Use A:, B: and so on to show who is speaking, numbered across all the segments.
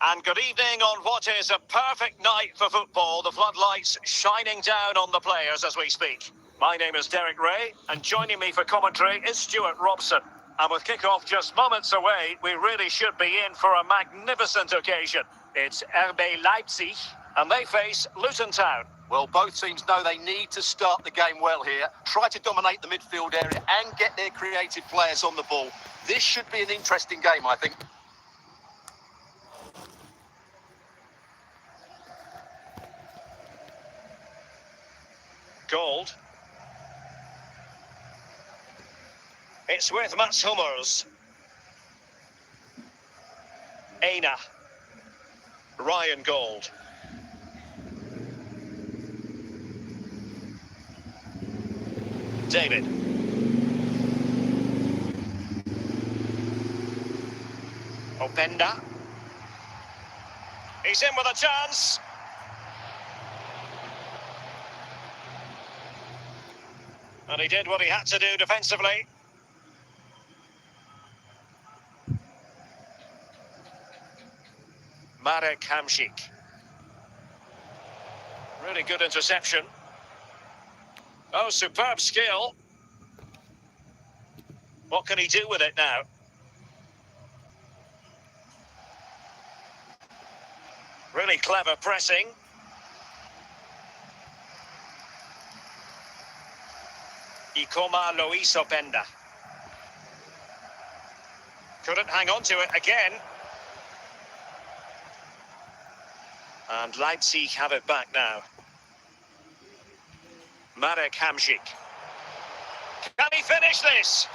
A: And good evening on what is a perfect night for football. The floodlights shining down on the players as we speak. My name is Derek Ray, and joining me for commentary is Stuart Robson. And with kick-off just moments away, we really should be in for a magnificent occasion. It's RB Leipzig, and they face Luton Town.
B: Well, both teams know they need to start the game well here. Try to dominate the midfield area and get their creative players on the ball. This should be an interesting game, I think.
A: Gold. It's with Mats Hummels. Aina. Ryan Gold. David. Openda. He's in with a chance. And he did what he had to do defensively. Marek Hamšík. Really good interception. Oh, superb skill. What can he do with it now? Really clever pressing. Luis Openda. Couldn't hang on to it again. And Leipzig have it back now. Marek Hamšík. Can he finish this?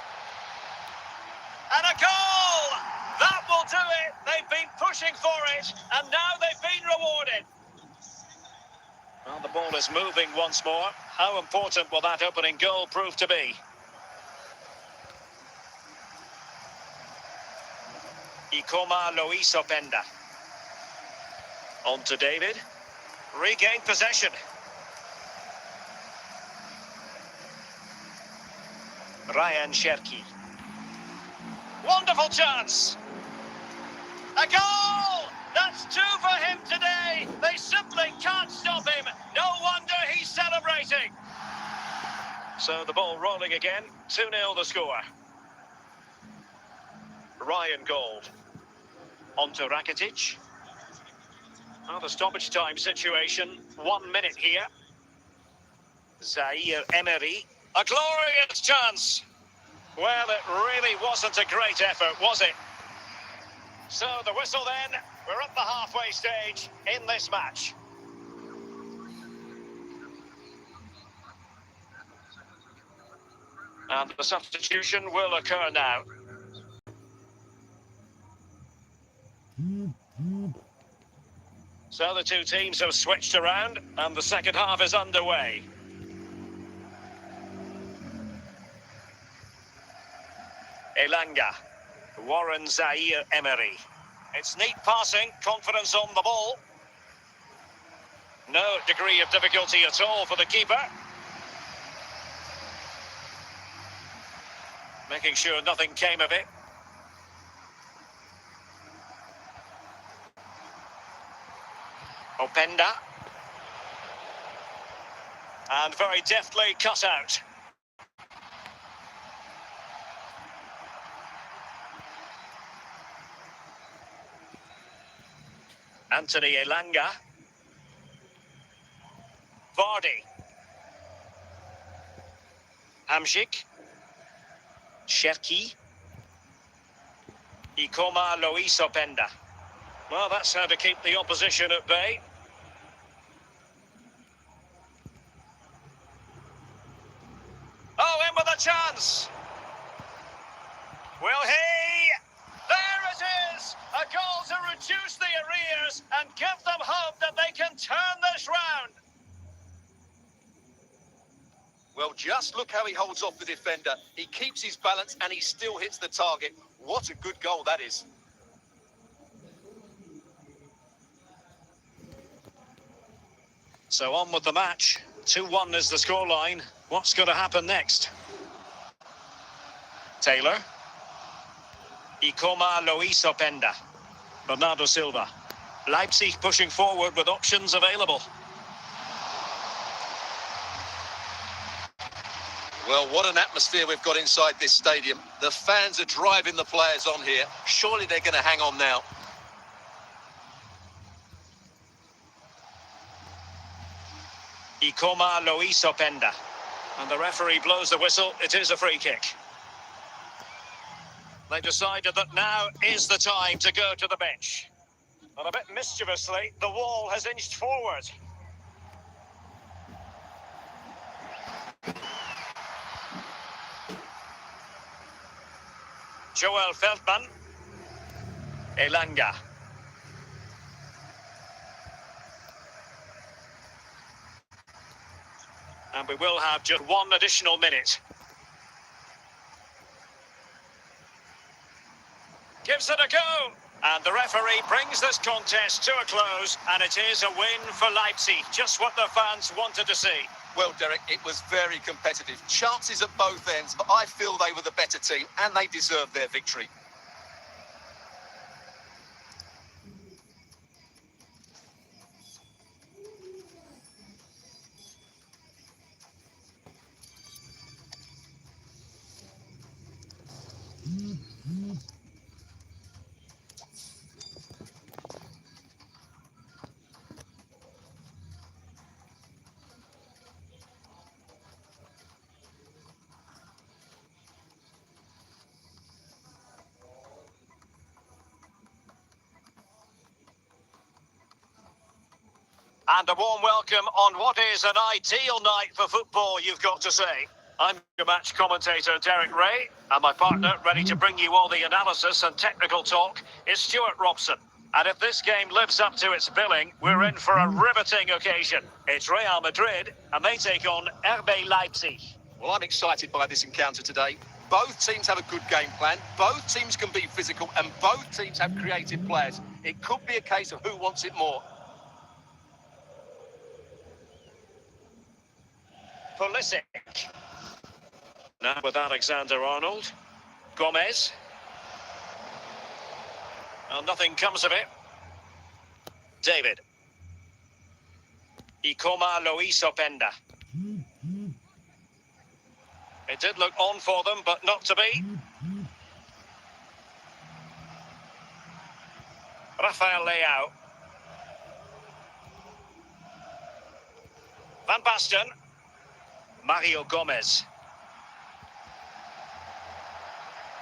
A: And a goal! That will do it. They've been pushing for it, and now they've been rewarded. Well, the ball is moving once more. How important will that opening goal prove to be? Luis Openda. On to David. Regained possession. Ryan Cherki. Wonderful chance. A goal! That's two for him today. They simply can't stop him. No wonder he's celebrating. So the ball rolling again. 2-0 the score. Ryan Gold. On to Rakitic. Oh, the stoppage time situation. 1 minute here. Zaire Emery. A glorious chance. Well, it really wasn't a great effort, was it? So the whistle then. We're at the halfway stage in this match. And the substitution will occur now. So the two teams have switched around and the second half is underway. Elanga. Warren Zaire Emery. It's neat passing, confidence on the ball. No degree of difficulty at all for the keeper. Making sure nothing came of it. Openda. And very deftly cut out. Anthony Elanga. Vardy. Hamšík. Cherki. Luis Openda. Well, that's how to keep the opposition at bay. Oh, in with a chance. Will he? There it is! A goal to reduce the arrears and give them hope that they can turn this round.
B: Well, just look how he holds off the defender. He keeps his balance and he still hits the target. What a good goal that is.
A: So on with the match. 2-1 is the scoreline. What's going to happen next? Taylor. Luis Openda. Bernardo Silva. Leipzig pushing forward with options available.
B: Well, what an atmosphere we've got inside this stadium. The fans are driving the players on here. Surely they're going to hang on now.
A: Ikoma Lois Openda. And the referee blows the whistle. It is a free kick. They've decided that now is the time to go to the bench. And a bit mischievously, the wall has inched forward. Joel Feldman. Elanga. And we will have just one additional minute. Gives it a go. And the referee brings this contest to a close. And it is a win for Leipzig. Just what the fans wanted to see.
B: Well, Derek, it was very competitive. Chances at both ends, but I feel they were the better team and they deserved their victory.
A: And a warm welcome on what is an ideal night for football, you've got to say. I'm your match commentator, Derek Ray, and my partner, ready to bring you all the analysis and technical talk, is Stuart Robson. And if this game lives up to its billing, we're in for a riveting occasion. It's Real Madrid, and they take on RB Leipzig.
B: Well, I'm excited by this encounter today. Both teams have a good game plan, both teams can be physical, and both teams have creative players. It could be a case of who wants it more.
A: Pulisic. Now with Alexander-Arnold. Gomez. And nothing comes of it. David. Ikoma Lois Openda. It did look on for them, but not to be. Rafael Leao. Van Basten. Mario Gomez.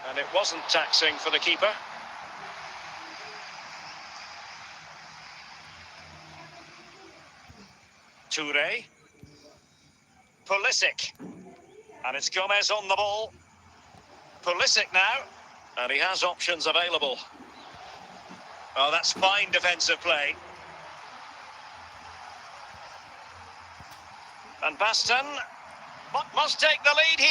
A: And it wasn't taxing for the keeper. Toure. Pulisic. And it's Gomez on the ball. Pulisic now. And he has options available. Oh, that's fine defensive play. Van Basten must take the lead here.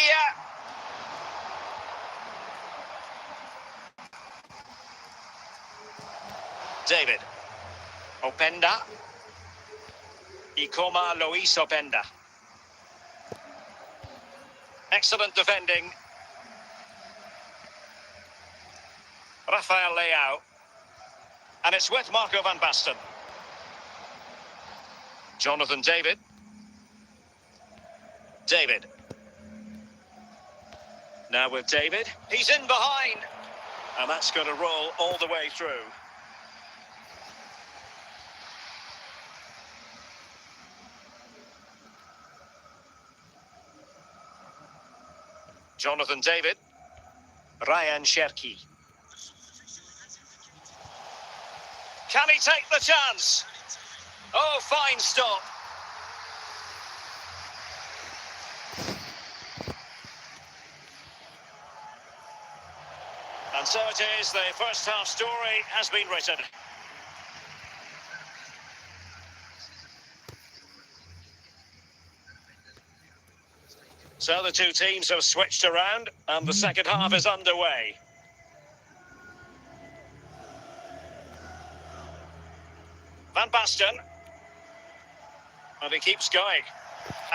A: David. Openda. Ikoma Lois Openda. Excellent defending. Rafael Leao. And it's with Marco Van Basten. Jonathan David. David. Now with David. He's in behind. And that's going to roll all the way through. Jonathan David. Ryan Cherki. Can he take the chance? Oh, fine stop. And so it is, the first half story has been written. So the two teams have switched around and the second half is underway. Van Basten. And he keeps going.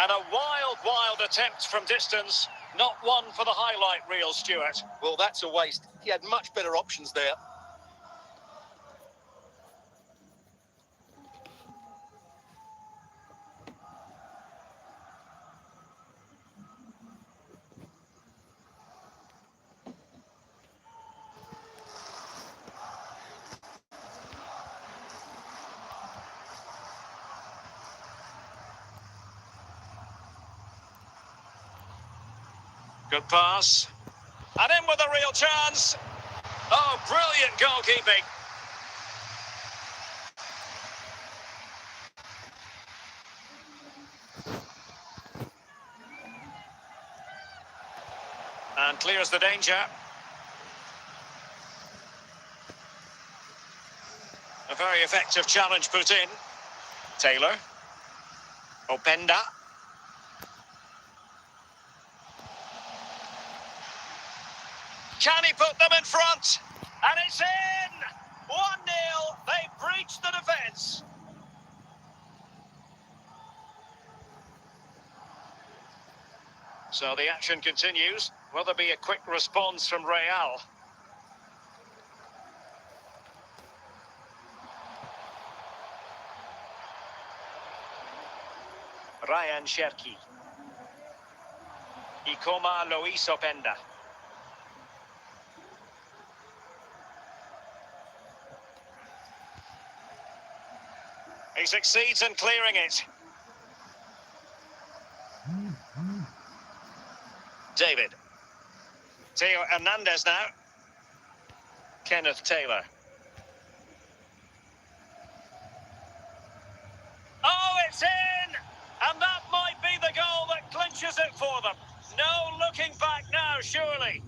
A: And a wild attempt from distance. Not one for the highlight reel, Stuart.
B: Well, that's a waste. He had much better options there.
A: Good pass. And in with a real chance. Oh, brilliant goalkeeping. And clears the danger. A very effective challenge put in. Taylor. Openda. Can he put them in front? And it's in! 1-0. They breached the defence. So the action continues. Will there be a quick response from Real? Ryan Cherki. Ikoma Luis Openda. He succeeds in clearing it. David. Theo Hernandez now. Kenneth Taylor. Oh, it's in! And that might be the goal that clinches it for them. No looking back now, surely.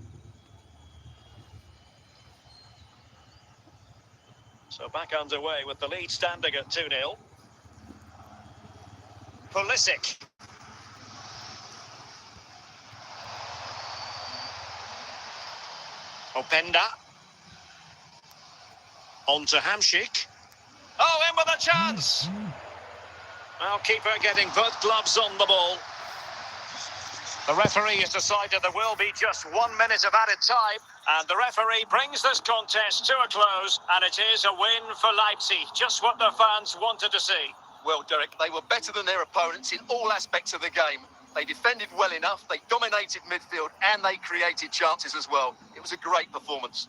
A: So back underway with the lead standing at 2-0. Pulisic. Openda. On to Hamšík. Oh, in with a chance! Well, keeper getting both gloves on the ball. The referee has decided there will be just 1 minute of added time, and the referee brings this contest to a close, and it is a win for Leipzig, just what the fans wanted to see.
B: Well, Derek, they were better than their opponents in all aspects of the game. They defended well enough, they dominated midfield, and they created chances as well. It was a great performance.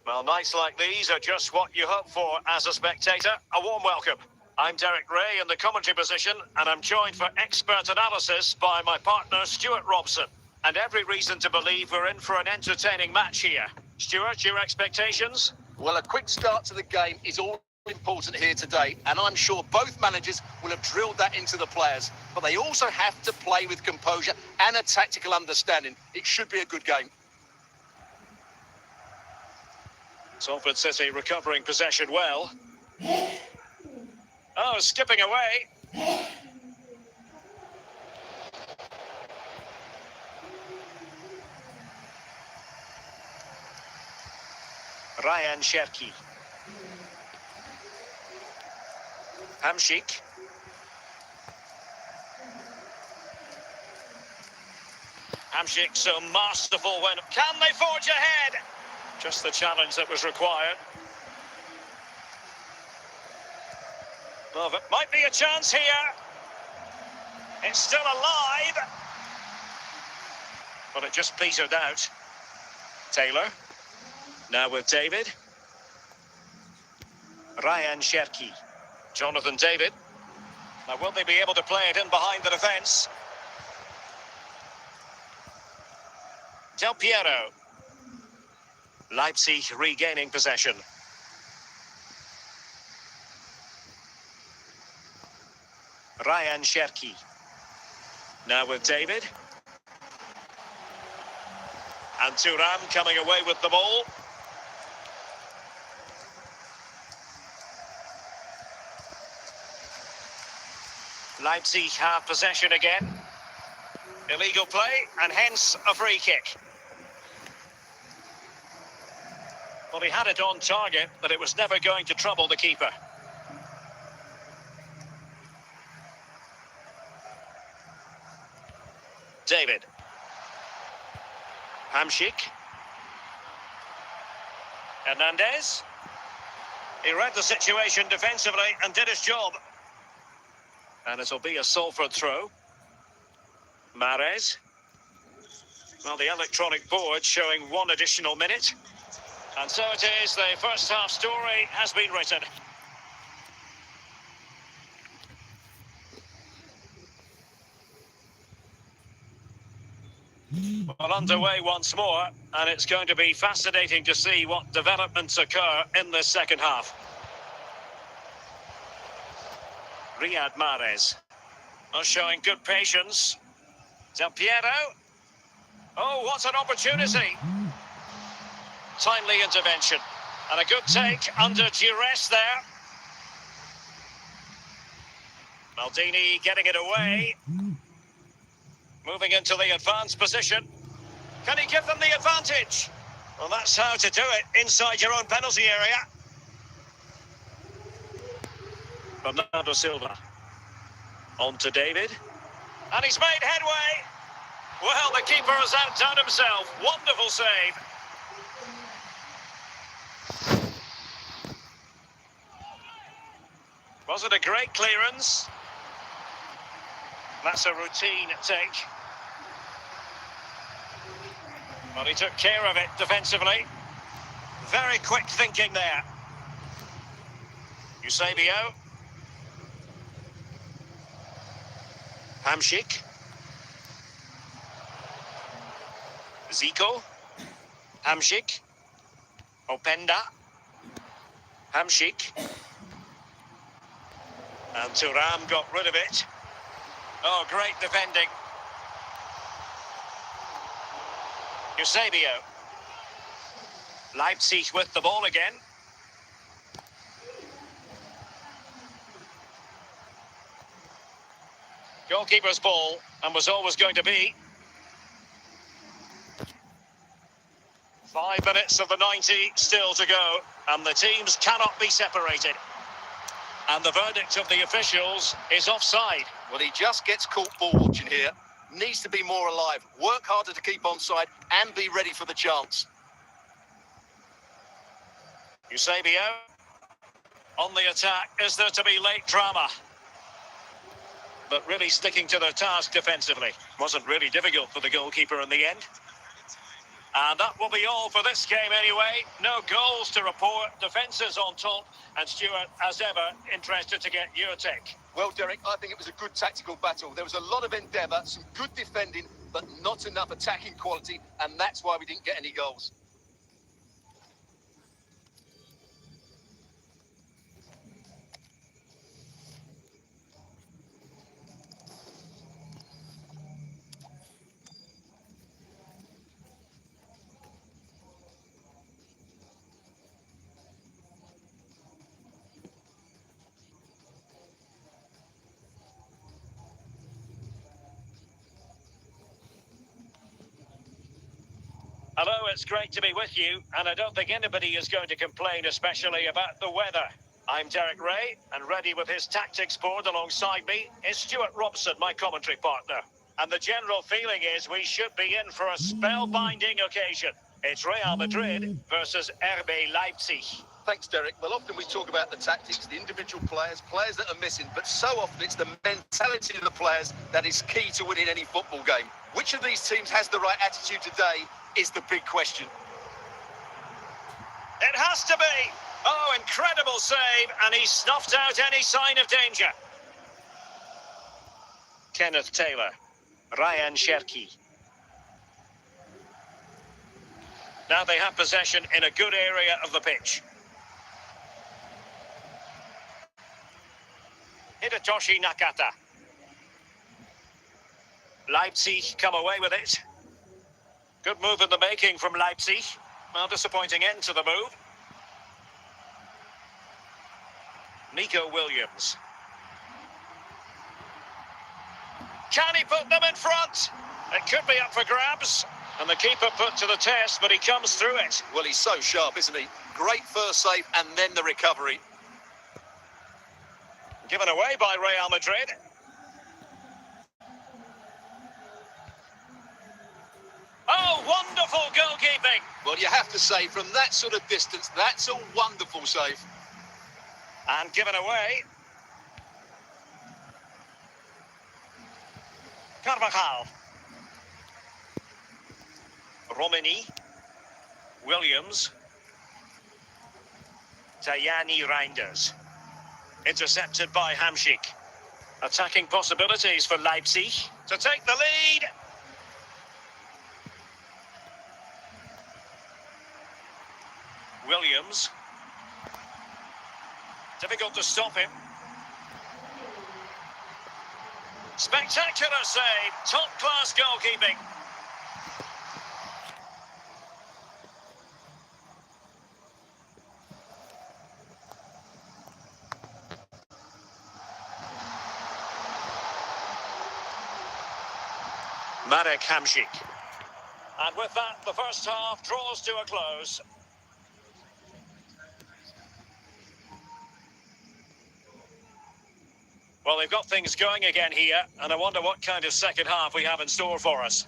A: Well, nights like these are just what you hope for as a spectator. A warm welcome. I'm Derek Ray in the commentary position, and I'm joined for expert analysis by my partner, Stuart Robson. And every reason to believe we're in for an entertaining match here. Stuart, your expectations?
B: Well, a quick start to the game is all important here today, and I'm sure both managers will have drilled that into the players. But they also have to play with composure and a tactical understanding. It should be a good game.
A: Salford City recovering possession well. Oh, skipping away. Ryan Cherki. Hamšík. Hamšík so masterful when... Can they forge ahead? Just the challenge that was required. Well, it might be a chance here. It's still alive. But it just petered out. Taylor. Now with David. Ryan Cherki. Jonathan David. Now will they be able to play it in behind the defence? Del Piero. Leipzig regaining possession. Ryan Cherki. Now with David. And Thuram coming away with the ball. Leipzig have possession again. Illegal play and hence a free kick. Well, he had it on target, but it was never going to trouble the keeper. David. Hamšík. Hernandez. He read the situation defensively and did his job. And it'll be a Salford throw. Mahrez. Well, the electronic board showing 1 additional minute. And so it is, the first half story has been written. Well, underway once more, and it's going to be fascinating to see what developments occur in this second half. Riyad Mahrez. Well, showing good patience. Del Piero. Oh, what an opportunity. Timely intervention. And a good take under duress there. Maldini getting it away. Moving into the advanced position. Can he give them the advantage? Well, that's how to do it inside your own penalty area. Bernardo Silva. On to David. And he's made headway. Well, the keeper has outdone himself. Wonderful save. Was it a great clearance? That's a routine take. Well, he took care of it defensively. Very quick thinking there. Eusebio. Hamšík. Zico. Hamšík. Openda. Hamšík. And Thuram got rid of it. Oh, great defending. Eusebio. Leipzig with the ball again. Goalkeeper's ball, and was always going to be. 5 minutes of the 90 still to go, and the teams cannot be separated. And the verdict of the officials is offside.
B: Well, he just gets caught ball watching here. Needs to be more alive, work harder to keep onside and be ready for the chance.
A: Eusebio. On the attack, is there to be late drama? But really sticking to their task defensively. Wasn't really difficult for the goalkeeper in the end. And that will be all for this game anyway. No goals to report, defences on top. And Stuart, as ever, interested to get your take.
B: Well, Derek, I think it was a good tactical battle. There was a lot of endeavour, some good defending, but not enough attacking quality, and that's why we didn't get any goals.
A: Hello, it's great to be with you, and I don't think anybody is going to complain, especially about the weather. I'm Derek Ray, and ready with his tactics board alongside me is Stuart Robson, my commentary partner. And the general feeling is we should be in for a spellbinding occasion. It's Real Madrid versus RB Leipzig.
B: Thanks, Derek. Well, often we talk about the tactics, the individual players that are missing, but so often it's the mentality of the players that is key to winning any football game. Which of these teams has the right attitude today is the big question.
A: It has to be! Oh, incredible save, and he snuffed out any sign of danger. Kenneth Taylor, Ryan Cherki. Now they have possession in a good area of the pitch. Hidetoshi Nakata. Leipzig come away with it. Good move in the making from Leipzig. Well, disappointing end to the move. Nico Williams. Can he put them in front? It could be up for grabs. And the keeper put to the test, but he comes through it.
B: Well, he's so sharp, isn't he? Great first save and then the recovery.
A: Given away by Real Madrid. Oh, wonderful goalkeeping.
B: Well, you have to say, from that sort of distance, that's a wonderful save.
A: And given away. Carvajal. Romani. Williams. Tajani Reinders. Intercepted by Hamšík. Attacking possibilities for Leipzig to take the lead. Williams. Difficult to stop him. Spectacular save. Top-class goalkeeping. Marek Hamšík. And with that, the first half draws to a close. Well, they've got things going again here, and I wonder what kind of second half we have in store for us.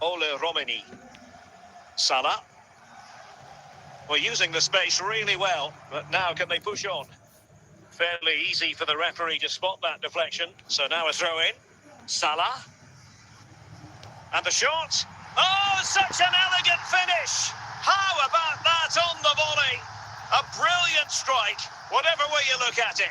A: Ole Romani. Salah. We're using the space really well, but now can they push on? Fairly easy for the referee to spot that deflection, so now a throw in. Salah. And the shot. Oh, such an elegant finish! How about that on the volley? A brilliant strike, whatever way you look at it.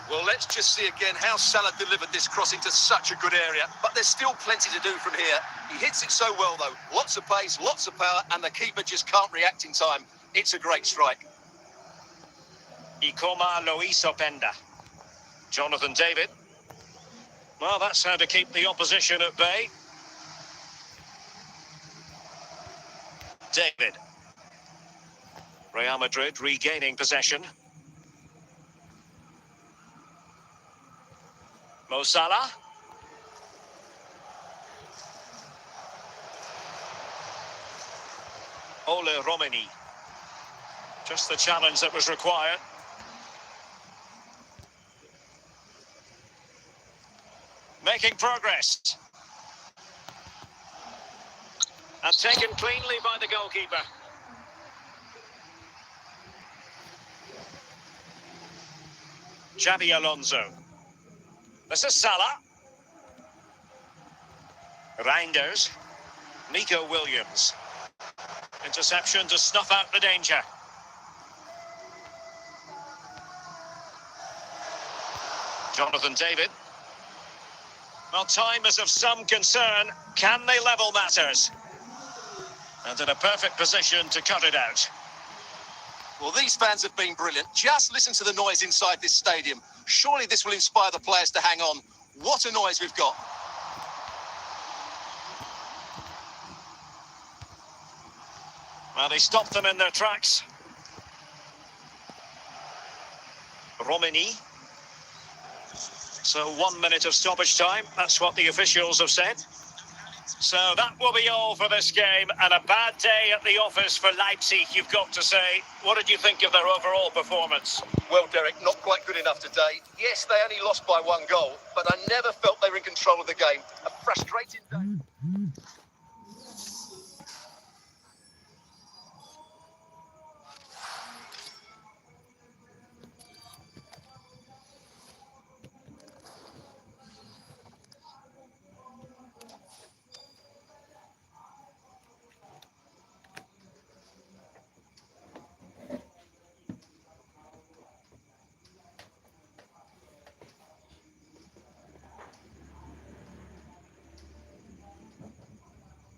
B: Well, let's just see again how Salah delivered this cross into such a good area. But there's still plenty to do from here. He hits it so well, though. Lots of pace, lots of power, and the keeper just can't react in time. It's a great strike.
A: Ikoma Lois Openda. Jonathan David. Well, that's how to keep the opposition at bay. David. Real Madrid regaining possession. Mo Salah. Ole Romani. Just the challenge that was required. Making progress. And taken cleanly by the goalkeeper. Xabi Alonso. This is Salah. Reinders. Nico Williams. Interception to snuff out the danger. Jonathan David. Well, time is of some concern. Can they level matters? And in a perfect position to cut it out.
B: Well, these fans have been brilliant. Just listen to the noise inside this stadium. Surely this will inspire the players to hang on. What a noise we've got.
A: Well, they stopped them in their tracks. Romani. So 1 minute of stoppage time. That's what the officials have said. So that will be all for this game, and a bad day at the office for Leipzig, you've got to say. What did you think of their overall performance?
B: Well, Derek, not quite good enough today. Yes, they only lost by 1 goal, but I never felt they were in control of the game. A frustrating day.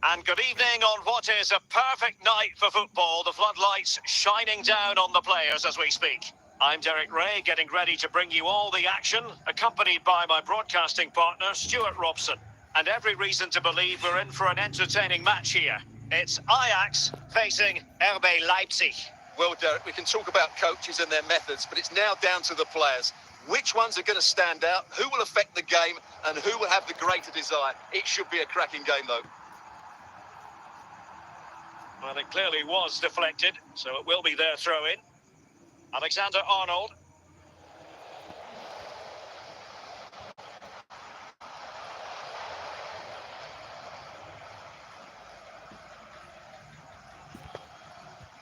A: And good evening on what is a perfect night for football. The floodlights shining down on the players as we speak. I'm Derek Ray, getting ready to bring you all the action, accompanied by my broadcasting partner, Stuart Robson. And every reason to believe we're in for an entertaining match here. It's Ajax facing RB Leipzig.
B: Well, Derek, we can talk about coaches and their methods, but it's now down to the players. Which ones are going to stand out, who will affect the game, and who will have the greater desire? It should be a cracking game, though.
A: Well, it clearly was deflected, so it will be their throw-in. Alexander-Arnold.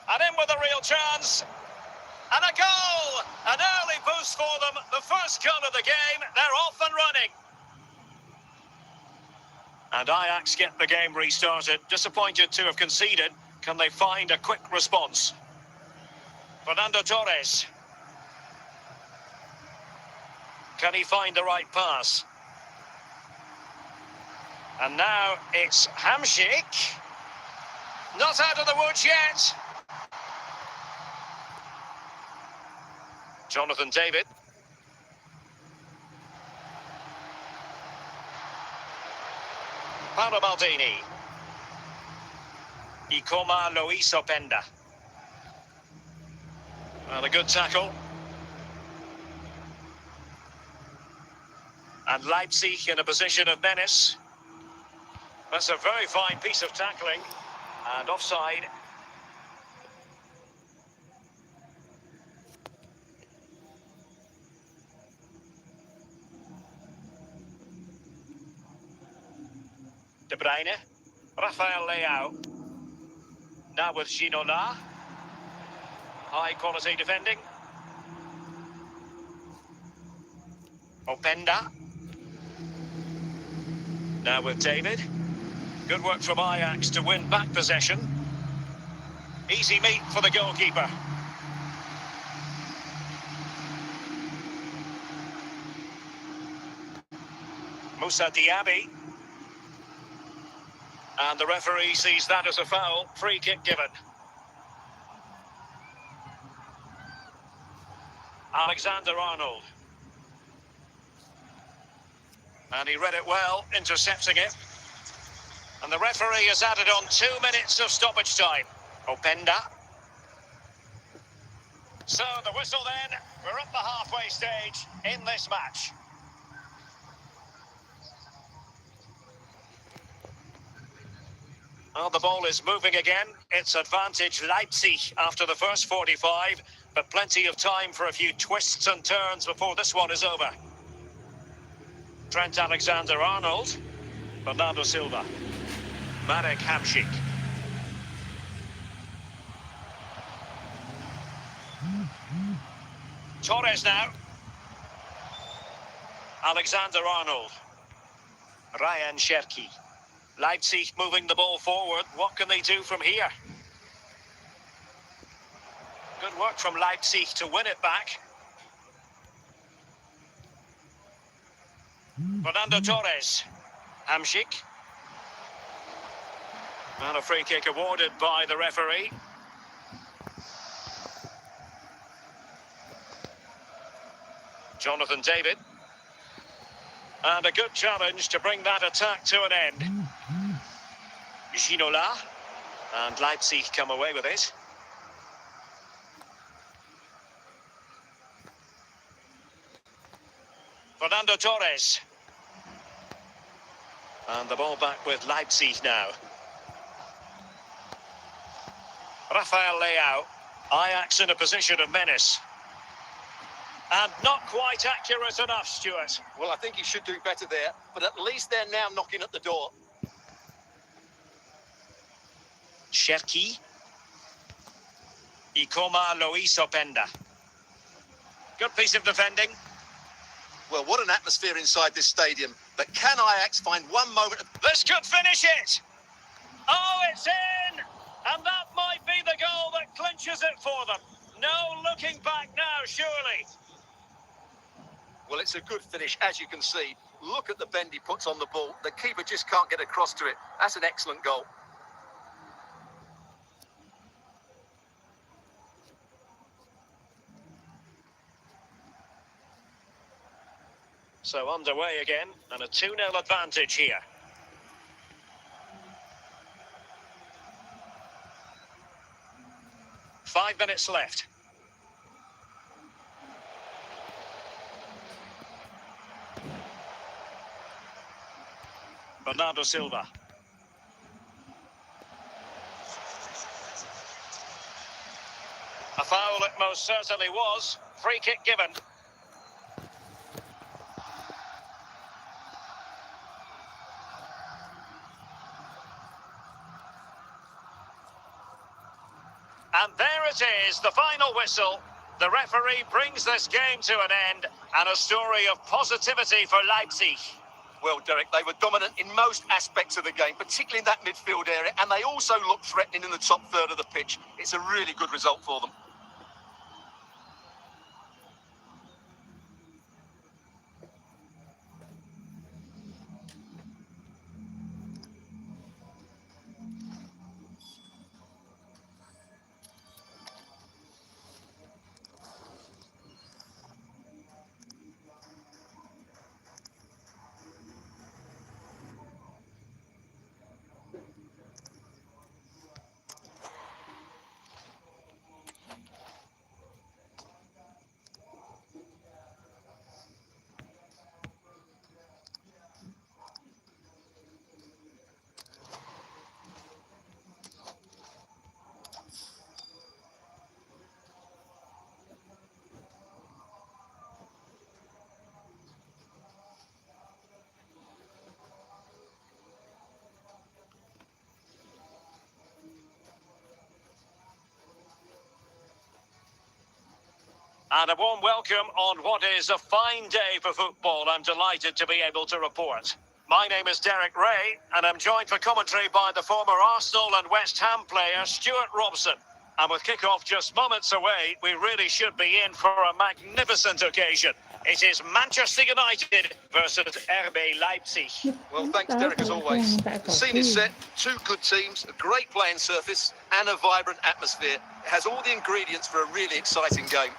A: And in with a real chance. And a goal! An early boost for them. The first goal of the game. They're off and running. And Ajax get the game restarted. Disappointed to have conceded. Can they find a quick response? Fernando Torres. Can he find the right pass? And now it's Hamšík. Not out of the woods yet. Jonathan David. Paolo Maldini. Ikoma Luis Openda. Well, a good tackle. And Leipzig in a position of menace. That's a very fine piece of tackling. And offside. De Bruyne. Rafael Leao. Now with Ginola. High quality defending. Openda. Now with David. Good work from Ajax to win back possession. Easy meat for the goalkeeper. Moussa Diaby. And the referee sees that as a foul. Free kick given. Alexander-Arnold. And he read it well, intercepting it. And the referee has added on 2 minutes of stoppage time. Openda. So the whistle then. We're at the halfway stage in this match. Well, the ball is moving again. It's advantage Leipzig after the first 45, but plenty of time for a few twists and turns before this one is over. Trent Alexander-Arnold. Bernardo Silva. Marek Hamšík. Torres now. Alexander-Arnold. Ryan Cherki. Leipzig moving the ball forward. What can they do from here? Good work from Leipzig to win it back. Fernando Torres. Hamšík. And a free kick awarded by the referee. Jonathan David. And a good challenge to bring that attack to an end. Ginola. And Leipzig come away with it. Fernando Torres. And the ball back with Leipzig now. Rafael Leao. Ajax in a position of menace. And not quite accurate enough, Stuart.
B: Well, I think he should do better there, but at least they're now knocking at the door.
A: Cherki. Ikoma Lois Openda. Good piece of defending.
B: Well, what an atmosphere inside this stadium. But can Ajax find one moment of...
A: This could finish it. Oh, it's in. And that might be the goal that clinches it for them. No looking back now, surely.
B: Well, it's a good finish, as you can see. Look at the bend he puts on the ball. The keeper just can't get across to it. That's an excellent goal.
A: So underway again, and a 2-0 advantage here. Five minutes left. Bernardo Silva. A foul it most certainly was. Free kick given. And there it is, the final whistle. The referee brings this game to an end, and a story of positivity for Leipzig.
B: Well, Derek, they were dominant in most aspects of the game, particularly in that midfield area, and they also looked threatening in the top third of the pitch. It's a really good result for them.
A: And a warm welcome on what is a fine day for football. I'm delighted to be able to report. My name is Derek Ray, and I'm joined for commentary by the former Arsenal and West Ham player Stuart Robson. And with kick-off just moments away, we really should be in for a magnificent occasion. It is Manchester United versus RB Leipzig.
B: Well, thanks, Derek, as always. The scene is set, two good teams, a great playing surface, and a vibrant atmosphere. It has all the ingredients for a really exciting game.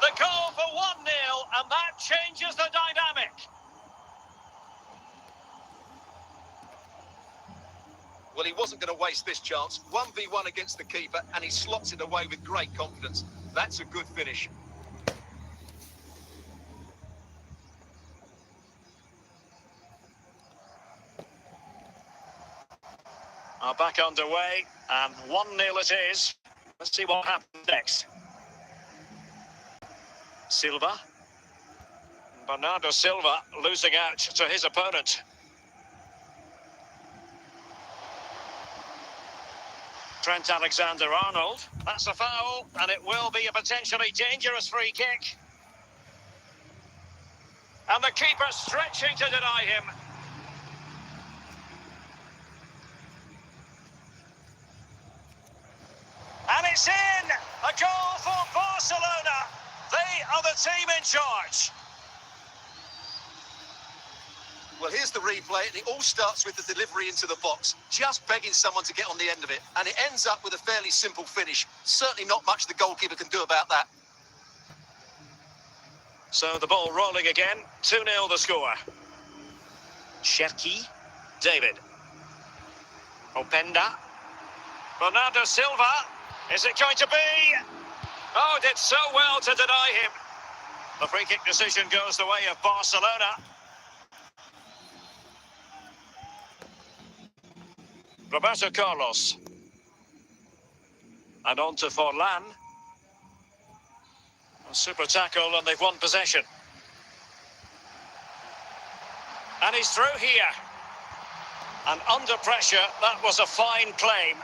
A: The goal for 1-0, and that changes the dynamic.
B: Well, he wasn't going to waste this chance. 1v1 against the keeper, and he slots it away with great confidence. That's a good finish.
A: Are back underway, and 1-0 it is. Let's see what happens next. Silva. Bernardo Silva losing out to his opponent. Trent Alexander-Arnold. That's a foul, and it will be a potentially dangerous free kick. And the keeper stretching to deny him. And it's in! A goal for Barcelona! They are the team in charge.
B: Well, here's the replay, and it all starts with the delivery into the box, just begging someone to get on the end of it. And it ends up with a fairly simple finish. Certainly not much the goalkeeper can do about that.
A: So the ball rolling again, 2-0 the score. Cherki, David. Openda. Bernardo Silva. Is it going to be? Oh, did so well to deny him. The free kick decision goes the way of Barcelona. Roberto Carlos. And on to Forlan. A super tackle, and they've won possession. And he's through here. And under pressure, that was a fine claim.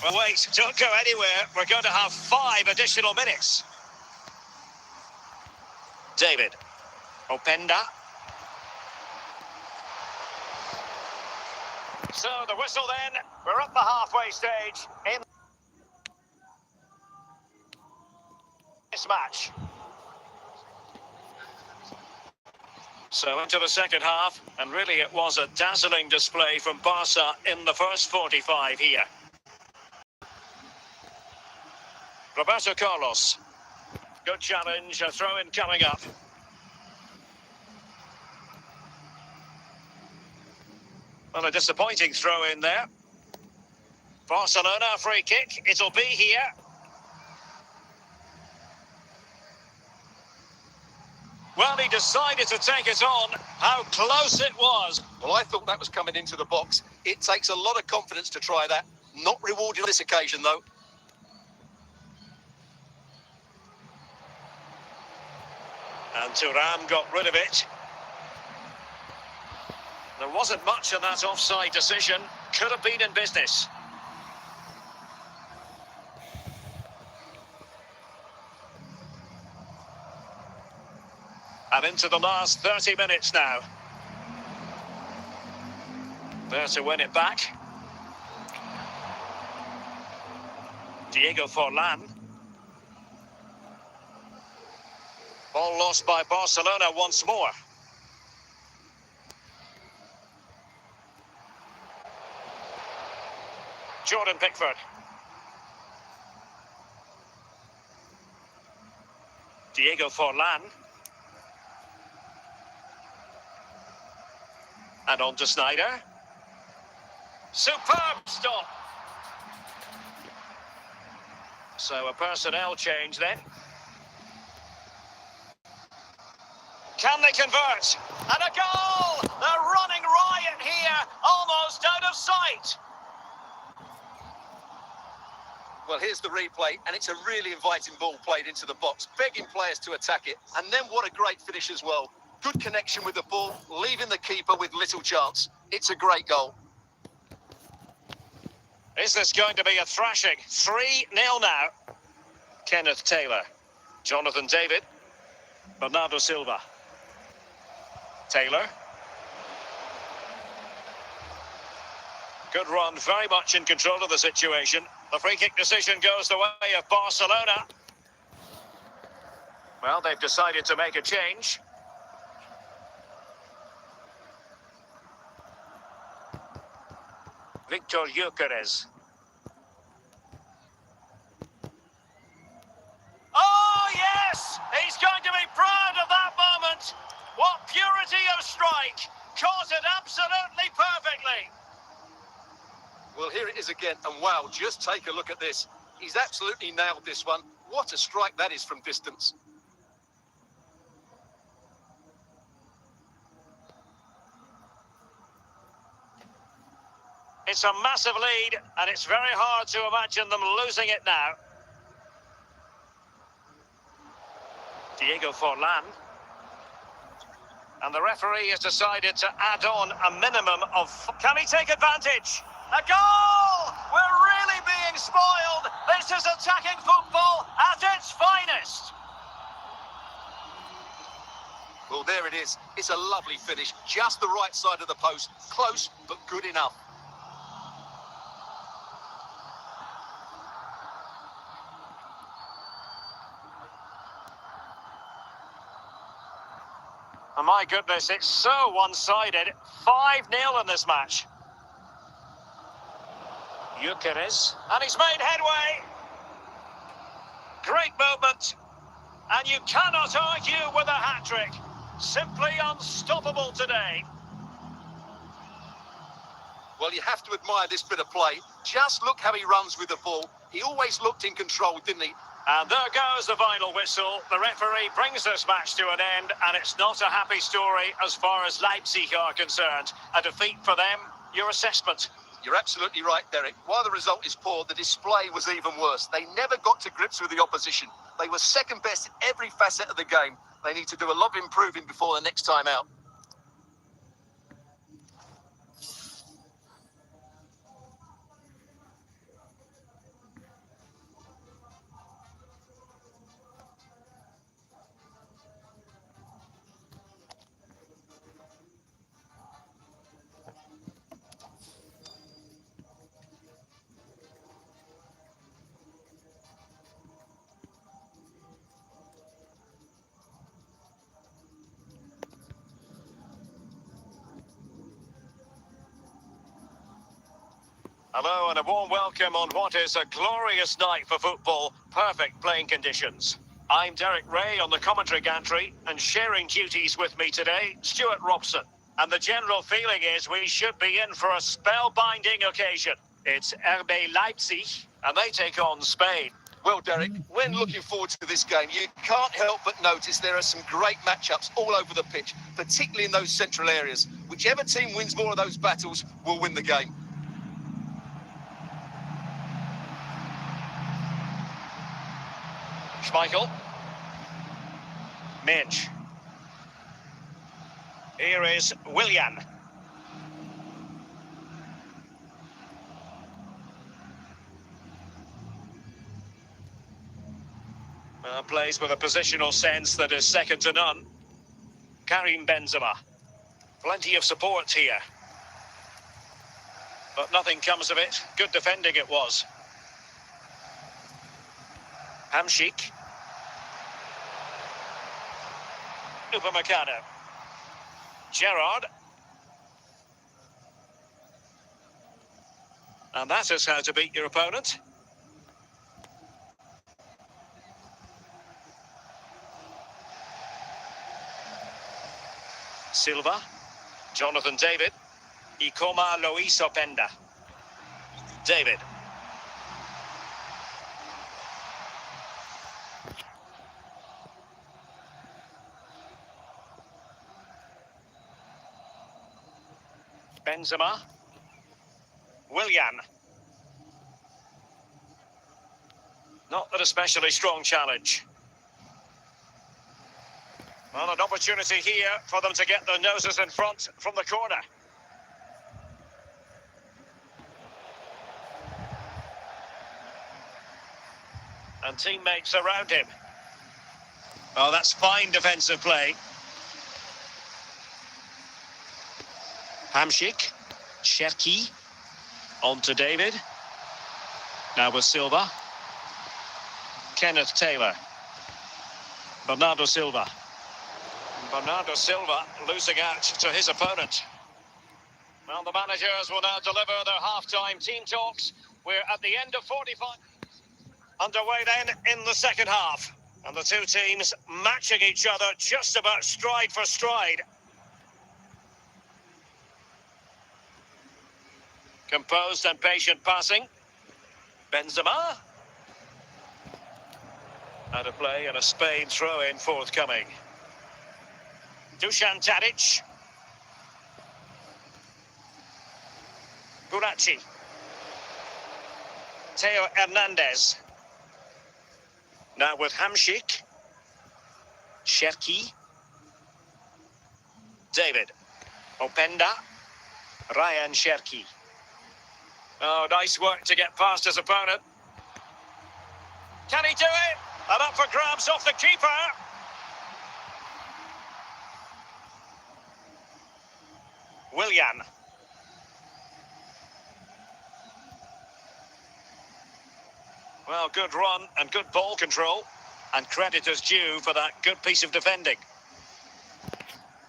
A: Well, wait, don't go anywhere. We're going to have 5 additional minutes. David. Openda. So the whistle then, we're at the halfway stage in this match. So into the second half, and really it was a dazzling display from Barca in the first 45 here. Roberto Carlos. Good challenge, a throw-in coming up. Well, a disappointing throw in there. Barcelona free kick, it'll be here. Well, he decided to take it on. How close it was.
B: Well, I thought that was coming into the box. It takes a lot of confidence to try that. Not rewarded on this occasion, though.
A: And Thuram got rid of it. There wasn't much in that offside decision. Could have been in business. And into the last 30 minutes now. There to win it back. Diego Forlan. Ball lost by Barcelona once more. Jordan Pickford. Diego Forlan. And on to Snyder. Superb stop. So a personnel change then. Can they convert? And a goal! They're running riot here, almost out of sight.
B: Well, here's the replay, and it's a really inviting ball played into the box, begging players to attack it. And then what a great finish as well. Good connection with the ball, leaving the keeper with little chance. It's a great goal.
A: Is this going to be a thrashing? 3-0 now. Kenneth Taylor. Jonathan David. Bernardo Silva. Taylor. Good run, very much in control of the situation. The free kick decision goes the way of Barcelona. Well, they've decided to make a change. Victor Gyökeres. What purity of strike! Caught it absolutely perfectly!
B: Well, here it is again, and wow, just take a look at this. He's absolutely nailed this one. What a strike that is from distance.
A: It's a massive lead, and it's very hard to imagine them losing it now. Diego Forlan. And the referee has decided to add on a minimum of... Can he take advantage? A goal! We're really being spoiled. This is attacking football at its finest.
B: Well, there it is. It's a lovely finish. Just the right side of the post. Close, but good enough.
A: Oh my goodness, it's so one-sided. 5-0 in this match. Gyökeres, and he's made headway. Great movement. And you cannot argue with a hat-trick. Simply unstoppable today.
B: Well, you have to admire this bit of play. Just look how he runs with the ball. He always looked in control, didn't he?
A: And there goes the final whistle. The referee brings this match to an end, and it's not a happy story as far as Leipzig are concerned. A defeat for them. Your assessment?
B: You're absolutely right, Derek. While the result is poor, the display was even worse. They never got to grips with the opposition. They were second best in every facet of the game. They need to do a lot of improving before the next time out.
A: Hello and a warm welcome on what is a glorious night for football. Perfect playing conditions. I'm Derek Ray on the commentary gantry, and sharing duties with me today, Stuart Robson. And the general feeling is we should be in for a spellbinding occasion. It's RB Leipzig, and they take on Spain.
B: Well, Derek, when looking forward to this game, you can't help but notice there are some great matchups all over the pitch, particularly in those central areas. Whichever team wins more of those battles will win the game.
A: Schmeichel. Midge. Here is Willian. Plays with a positional sense that is second to none. Karim Benzema. Plenty of support here. But nothing comes of it. Good defending it was. Hamšík. Upamecano. Gerrard. And that is how to beat your opponent. Silva. Jonathan David. Ikoma Luis Openda. David. Benzema. Willian. Not an especially strong challenge. Well, an opportunity here for them to get their noses in front from the corner. And teammates around him. Oh, that's fine defensive play. Hamšík, Cherki, on to David. Now with Silva. Kenneth Taylor. Bernardo Silva. Bernardo Silva losing out to his opponent. Well, the managers will now deliver their half-time team talks. We're at the end of 45. Underway then in the second half. And the two teams matching each other just about stride for stride. Composed and patient passing. Benzema. Out of play and a Spain throw-in forthcoming. Dusan Tadic. Burachi. Teo Hernandez. Now with Hamšík. Cherki. David. Openda. Ryan Cherki. Oh, nice work to get past his opponent. Can he do it? And up for grabs off the keeper. Willian. Well, good run and good ball control. And credit is due for that good piece of defending.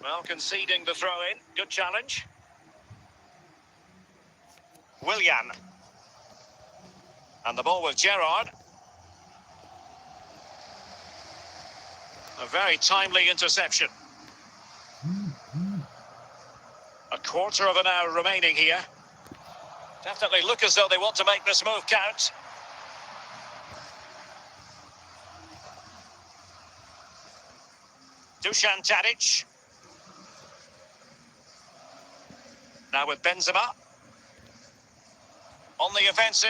A: Well, conceding the throw-in. Good challenge. Willian. And the ball with Gerrard. A very timely interception. A quarter of an hour remaining here. Definitely look as though they want to make this move count. Dusan Tadic. Now with Benzema. On the offensive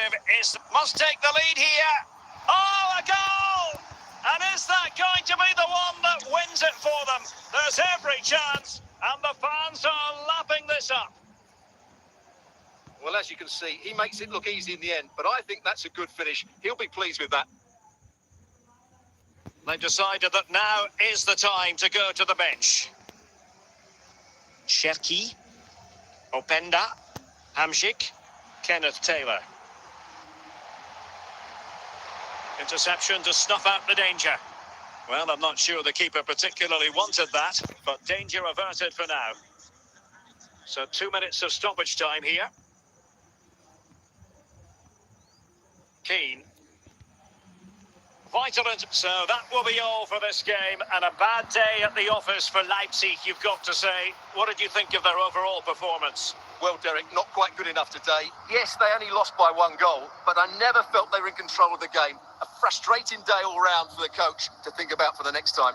A: must take the lead here. Oh, a goal! And is that going to be the one that wins it for them? There's every chance, and the fans are lapping this up.
B: Well, as you can see, he makes it look easy in the end, but I think that's a good finish. He'll be pleased with that.
A: They've decided that now is the time to go to the bench. Cherki, Openda, Hamšík, Kenneth Taylor. Interception to snuff out the danger. Well, I'm not sure the keeper particularly wanted that, but danger averted for now. So 2 minutes of stoppage time here. Keane. Vigilant. So that will be all for this game, and a bad day at the office for Leipzig, you've got to say. What did you think of their overall performance?
B: Well, Derek, not quite good enough today. Yes, they only lost by 1 goal, but I never felt they were in control of the game. A frustrating day all round for the coach to think about for the next time.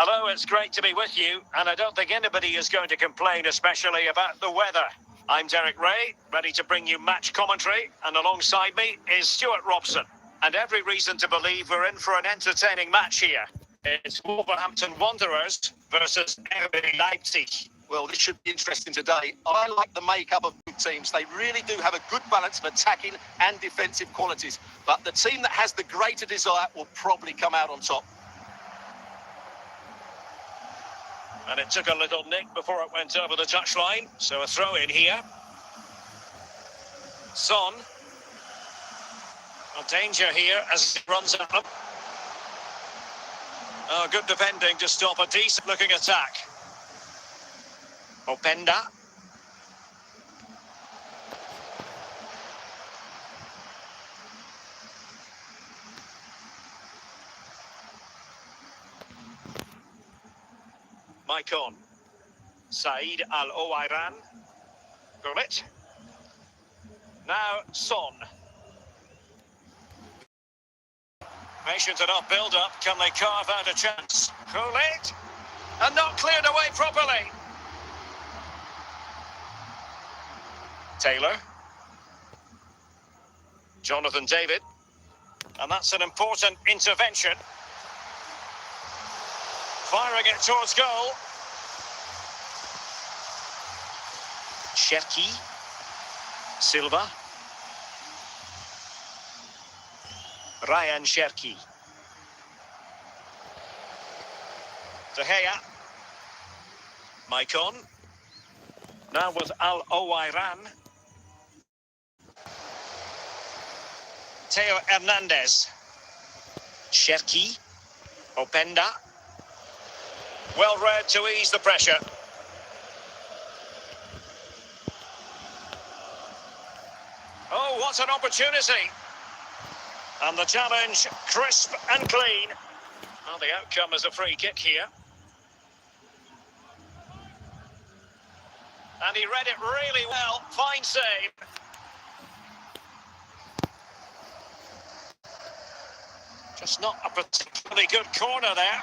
A: Hello, it's great to be with you, and I don't think anybody is going to complain, especially about the weather. I'm Derek Ray, ready to bring you match commentary, and alongside me is Stuart Robson. And every reason to believe we're in for an entertaining match here. It's Wolverhampton Wanderers versus RB Leipzig.
B: Well, this should be interesting today. I like the makeup of both teams. They really do have a good balance of attacking and defensive qualities. But the team that has the greater desire will probably come out on top.
A: And it took a little nick before it went over the touchline, so a throw in here. Son. A danger here as he runs at them. Oh, good defending to stop a decent-looking attack. Openda. Maicon. Said Al-Owairan. Gullit. Now Son. Patient enough build-up. Can they carve out a chance? Gullit. And not cleared away properly. Taylor. Jonathan David. And that's an important intervention. Firing it towards goal. Cherki. Silva. Ryan Cherki. De Gea. Maicon. Now with Al-Owairan. Theo Hernandez. Cherki. Openda. Well read to ease the pressure. Oh, what an opportunity. And the challenge, crisp and clean. Well, the outcome is a free kick here. And he read it really well. Fine save. Just not a particularly good corner there.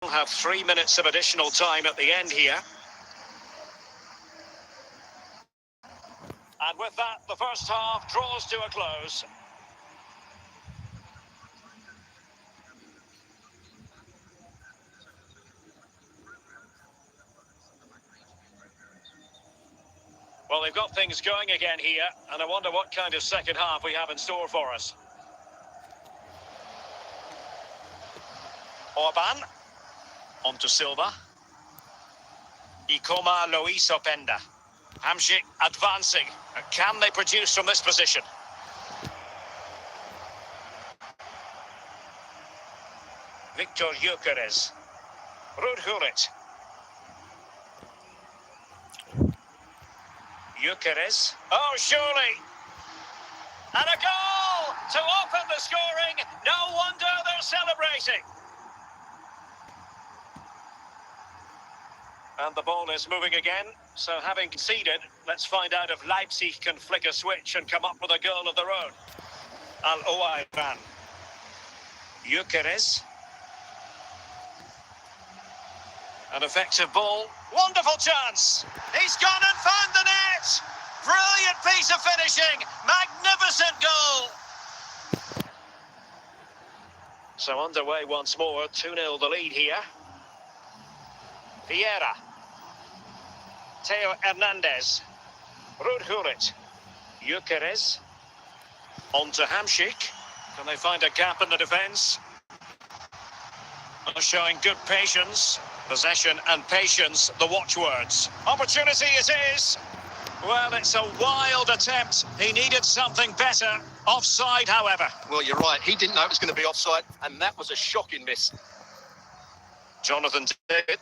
A: We'll have 3 minutes of additional time at the end here. And with that, the first half draws to a close. Well, they've got things going again here, and I wonder what kind of second half we have in store for us. Orban. On to Silva. Ikoma Luis Openda. Hamsik advancing. Can they produce from this position? Victor Gyökeres. Ruud Gullit. Gyökeres. Oh, surely. And a goal to open the scoring. No wonder they're celebrating. And the ball is moving again. So having conceded, let's find out if Leipzig can flick a switch and come up with a goal of their own. Al-Owairan. Gyökeres. An effective ball. Wonderful chance. He's gone and found the net. Brilliant piece of finishing. Magnificent goal. So underway once more. 2-0 the lead here. Vieira. Theo Hernandez. Ruud Gullit. Gyökeres. On to Hamsik. Can they find a gap in the defence? Showing good patience. Possession and patience, the watchwords. Opportunity it is. Well, it's a wild attempt. He needed something better. Offside, however.
B: Well, you're right. He didn't know it was going to be offside, and that was a shocking miss.
A: Jonathan David.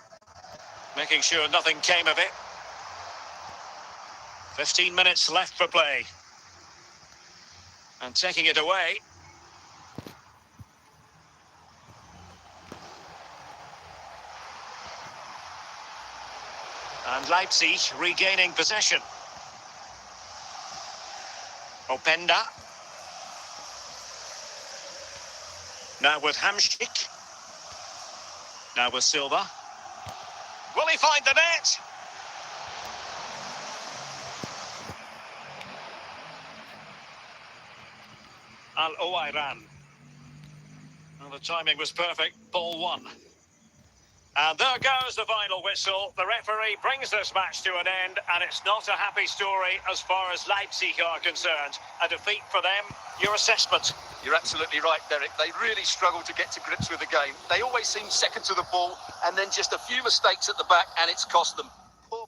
A: Making sure nothing came of it. 15 minutes left for play. And taking it away. And Leipzig regaining possession. Openda. Now with Hamsik. Now with Silva. Will he find the net? Al-Owairan. Well, the timing was perfect. Ball one. And there goes the final whistle. The referee brings this match to an end, and it's not a happy story as far as Leipzig are concerned. A defeat for them. Your assessment?
B: You're absolutely right, Derek. They really struggled to get to grips with the game. They always seem second to the ball, and then just a few mistakes at the back, and it's cost them. Poor.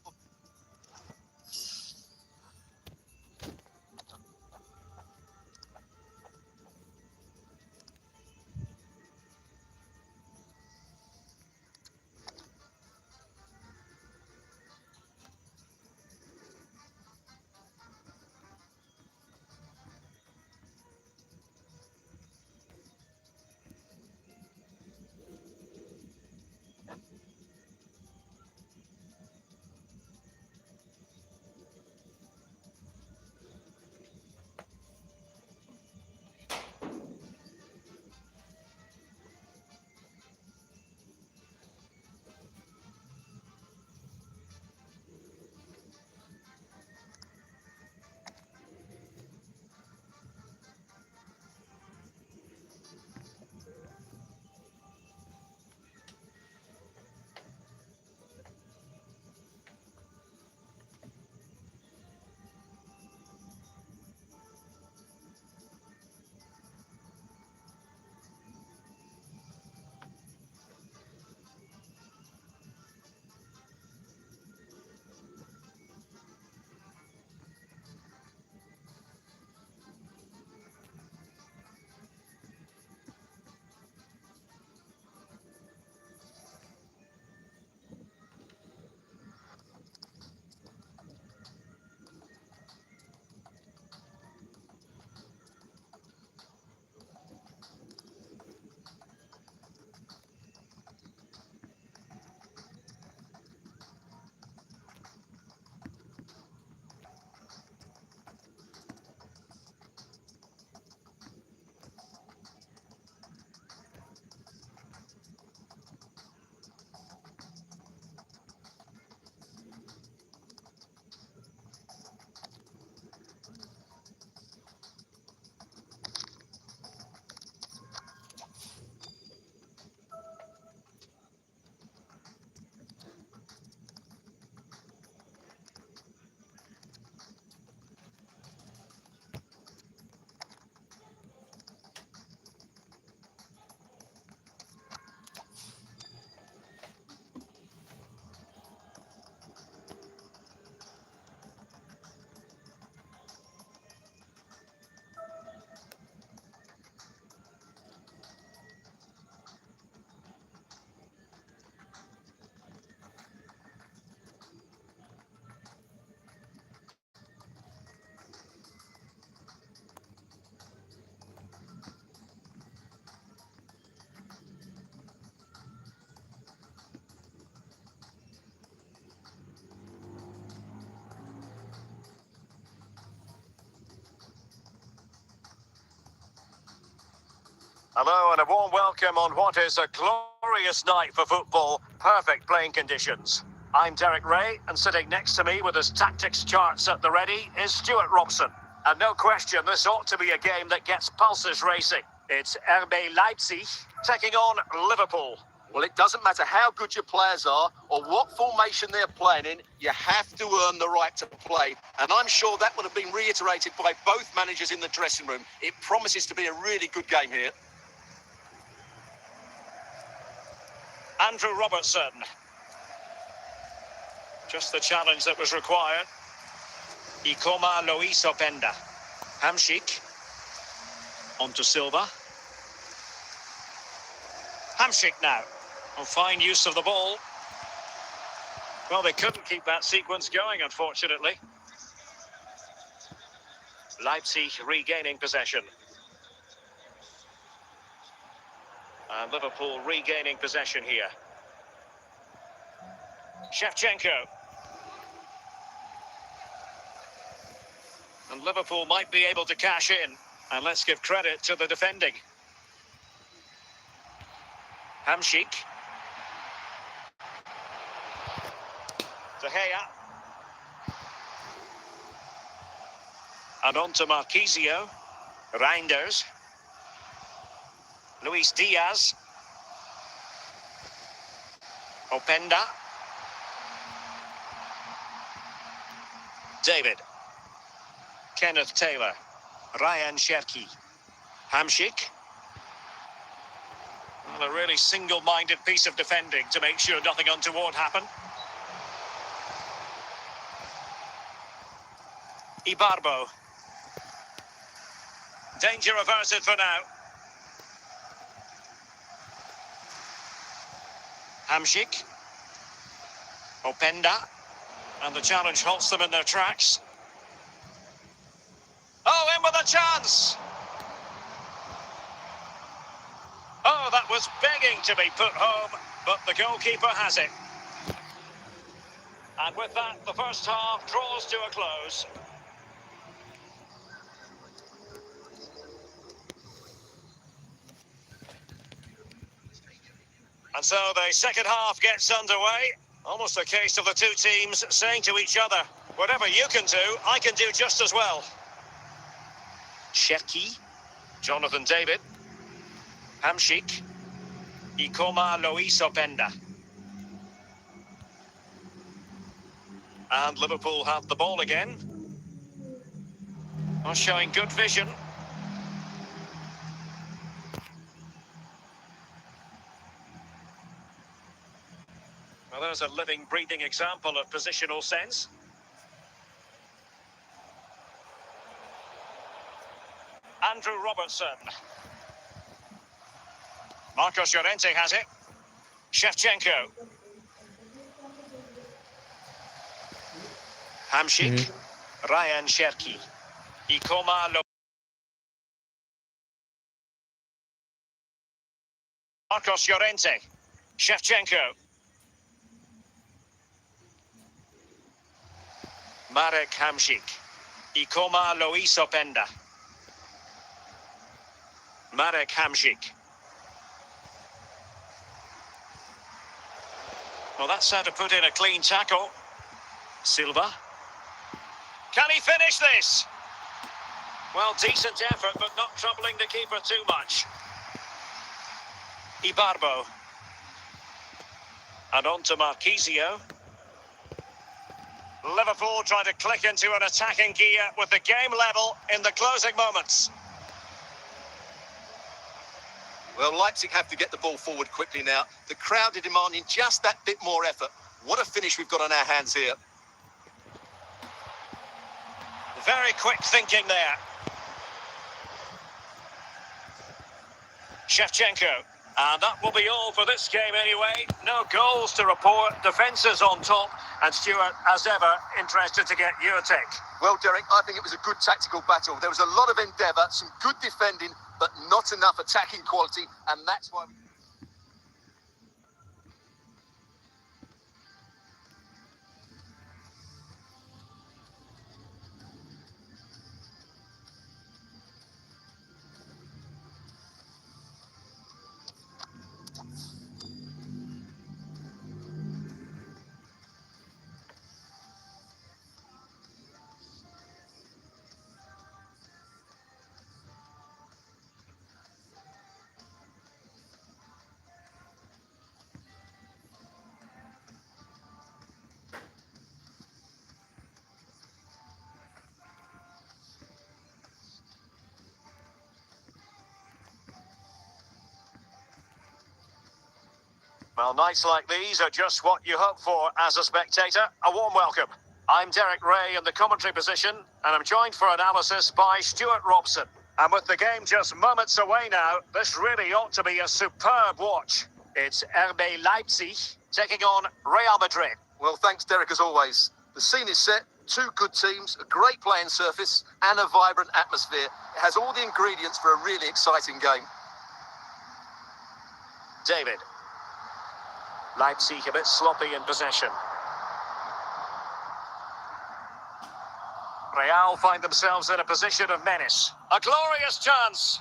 A: Hello and a warm welcome on what is a glorious night for football. Perfect playing conditions. I'm Derek Ray, and sitting next to me with his tactics charts at the ready is Stuart Robson. And no question, this ought to be a game that gets pulses racing. It's RB Leipzig taking on Liverpool.
B: Well, it doesn't matter how good your players are or what formation they're playing in, you have to earn the right to play. And I'm sure that would have been reiterated by both managers in the dressing room. It promises to be a really good game here.
A: Andrew Robertson. Just the challenge that was required. Ikoma Lois Openda. Hamsik. On to Silva. Hamsik now. Oh, fine use of the ball. Well, they couldn't keep that sequence going, unfortunately. Leipzig regaining possession. And Liverpool regaining possession here. Shevchenko. And Liverpool might be able to cash in. And let's give credit to the defending. Hamsik. De Gea. And on to Marquisio. Reinders. Luis Diaz. Openda. David. Kenneth Taylor. Ryan Cherki. Hamsik. Well, a really single-minded piece of defending to make sure nothing untoward happened. Ibarbo. Danger averted for now. Hamsik. Openda. And the challenge halts them in their tracks. Oh, in with a chance! Oh, that was begging to be put home, but the goalkeeper has it. And with that, the first half draws to a close. And so the second half gets underway. Almost a case of the two teams saying to each other, whatever you can do, I can do just as well. Cherki, Jonathan David, Hamsik, Ikoma Luis Openda. And Liverpool have the ball again. Are showing good vision. Well, there's a living, breathing example of positional sense. Andrew Robertson. Marcos Llorente has it. Shevchenko. Hamsik. Ryan Cherki. Ikoma Marcos Llorente. Shevchenko. Marek Hamsik. Ikoma Luis Openda. Marek Hamsik. Well, that's how to put in a clean tackle. Silva. Can he finish this? Well, decent effort, but not troubling the keeper too much. Ibarbo. And on to Marquisio. Liverpool trying to click into an attacking gear with the game level in the closing moments.
B: Well, Leipzig have to get the ball forward quickly now. The crowd are demanding just that bit more effort. What a finish we've got on our hands here.
A: Very quick thinking there. Shevchenko. And that will be all for this game anyway. No goals to report. Defences on top. And Stuart, as ever, interested to get your take.
B: Well, Derek, I think it was a good tactical battle. There was a lot of endeavour, some good defending, but not enough attacking quality. And that's why...
A: Well, nights like these are just what you hope for as a spectator. A warm welcome. I'm Derek Ray in the commentary position, and I'm joined for analysis by Stuart Robson. And with the game just moments away now, this really ought to be a superb watch. It's RB Leipzig taking on Real Madrid.
B: Well, thanks, Derek, as always. The scene is set. Two good teams, a great playing surface, and a vibrant atmosphere. It has all the ingredients for a really exciting game.
A: David. Leipzig a bit sloppy in possession. Real find themselves in a position of menace. A glorious chance.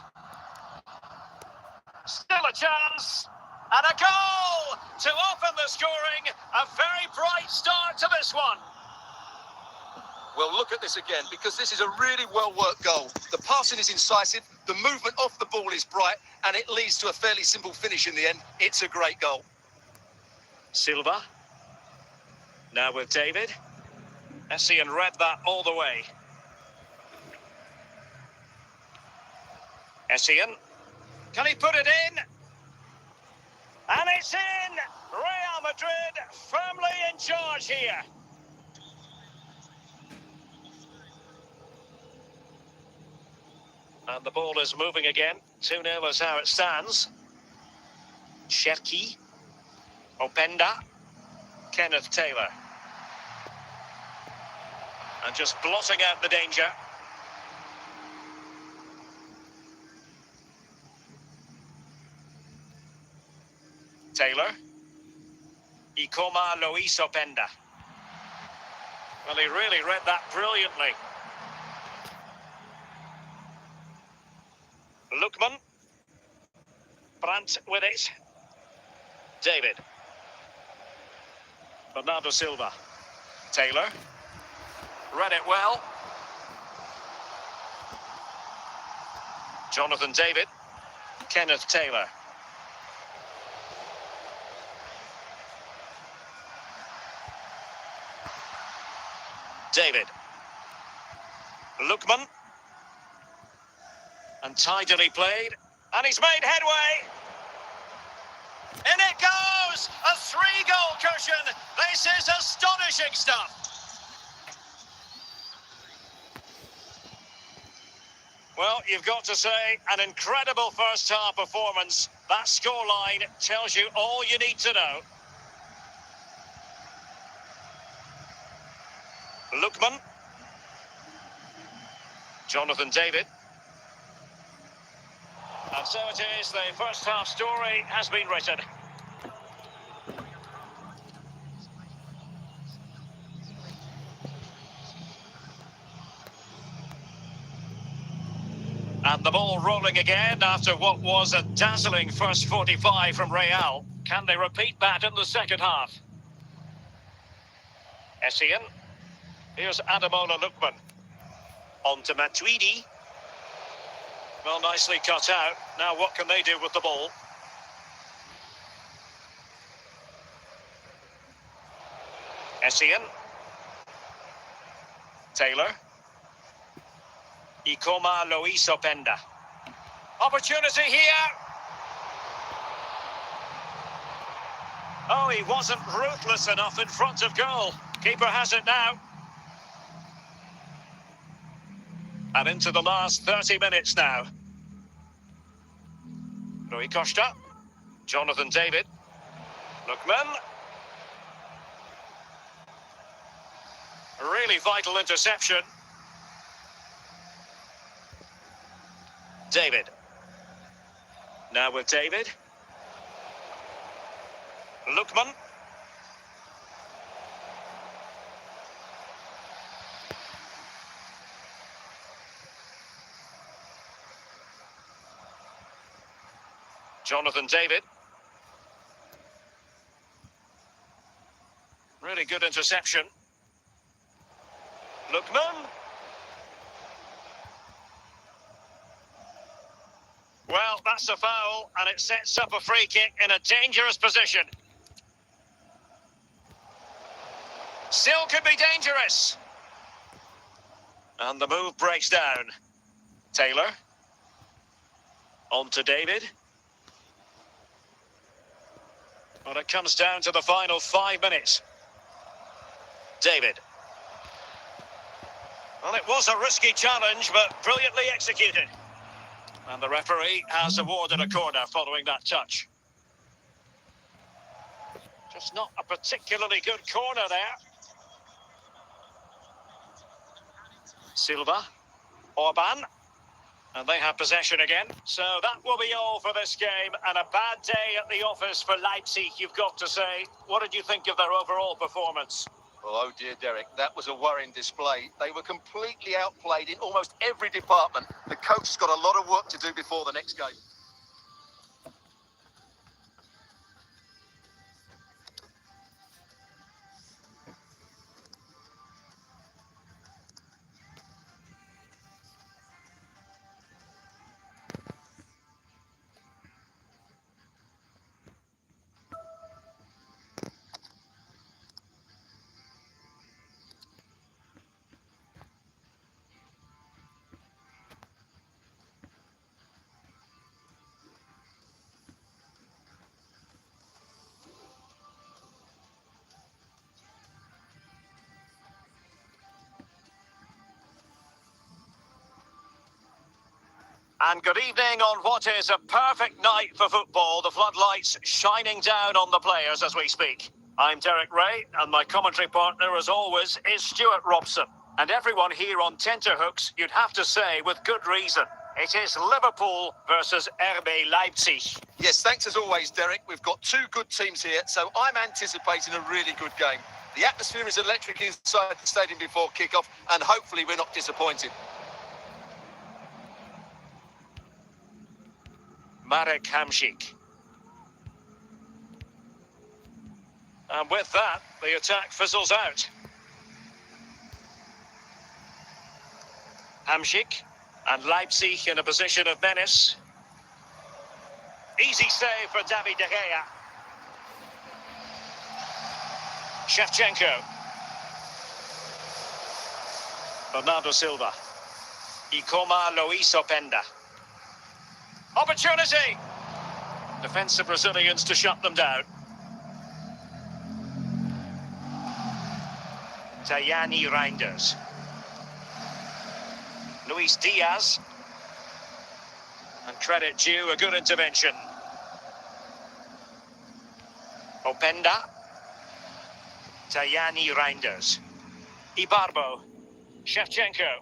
A: Still a chance. And a goal to open the scoring. A very bright start to this one.
B: Well, look at this again, because this is a really well-worked goal. The passing is incisive, the movement off the ball is bright, and it leads to a fairly simple finish in the end. It's a great goal.
A: Silva. Now with David. Essien read that all the way. Essien. Can he put it in? And it's in! Real Madrid firmly in charge here. And the ball is moving again. 2-0 is how it stands. Cherki. Openda. Kenneth Taylor. And just blotting out the danger. Taylor. Ikoma Luis Openda. Well, he really read that brilliantly. Lookman. Brandt with it. David. Bernardo Silva. Taylor. Read it well. Jonathan David. Kenneth Taylor. David. Lookman. And tidily played. And he's made headway. In it goes! A 3-goal cushion. This is astonishing stuff. Well, you've got to say, an incredible first-half performance. That scoreline tells you all you need to know. Lookman. Jonathan David. And so it is, the first-half story has been written. And the ball rolling again after what was a dazzling first 45 from Real. Can they repeat that in the second half? Essien. Here's Ademola Lookman. On to Matuidi. Well, nicely cut out. Now what can they do with the ball? Essien. Taylor. Ikoma Luis Openda. Opportunity here. Oh, he wasn't ruthless enough in front of goal. Keeper has it now. And into the last 30 minutes now. Rui Costa. Jonathan David. Lookman. A really vital interception. David. Now with David. Lookman. Jonathan David. Really good interception. Lookman. Well, that's a foul, and it sets up a free kick in a dangerous position. Still could be dangerous. And the move breaks down. Taylor. On to David. Well, it comes down to the final 5 minutes. David. Well, it was a risky challenge, but brilliantly executed. And the referee has awarded a corner following that touch. Just not a particularly good corner there. Silva. Orban. And they have possession again. So that will be all for this game. And a bad day at the office for Leipzig, you've got to say. What did you think of their overall performance?
B: Well, oh dear, Derek, that was a worrying display. They were completely outplayed in almost every department. The coach has got a lot of work to do before the next game.
A: And good evening on what is a perfect night for football. The floodlights shining down on the players as we speak. I'm Derek Ray, and my commentary partner, as always, is Stuart Robson. And everyone here on tenterhooks, you'd have to say with good reason. It is Liverpool versus RB Leipzig.
B: Yes, thanks as always, Derek. We've got two good teams here, so I'm anticipating a really good game. The atmosphere is electric inside the stadium before kick-off, and hopefully we're not disappointed.
A: Marek Hamšík. And with that, the attack fizzles out. Hamšík and Leipzig in a position of menace. Easy save for David De Gea. Shevchenko. Bernardo Silva. Ikoma Luis Openda. Opportunity! Defensive Brazilians to shut them down. Tajani Reinders. Luis Diaz. And credit due, a good intervention. Openda. Tajani Reinders. Ibarbo. Shevchenko.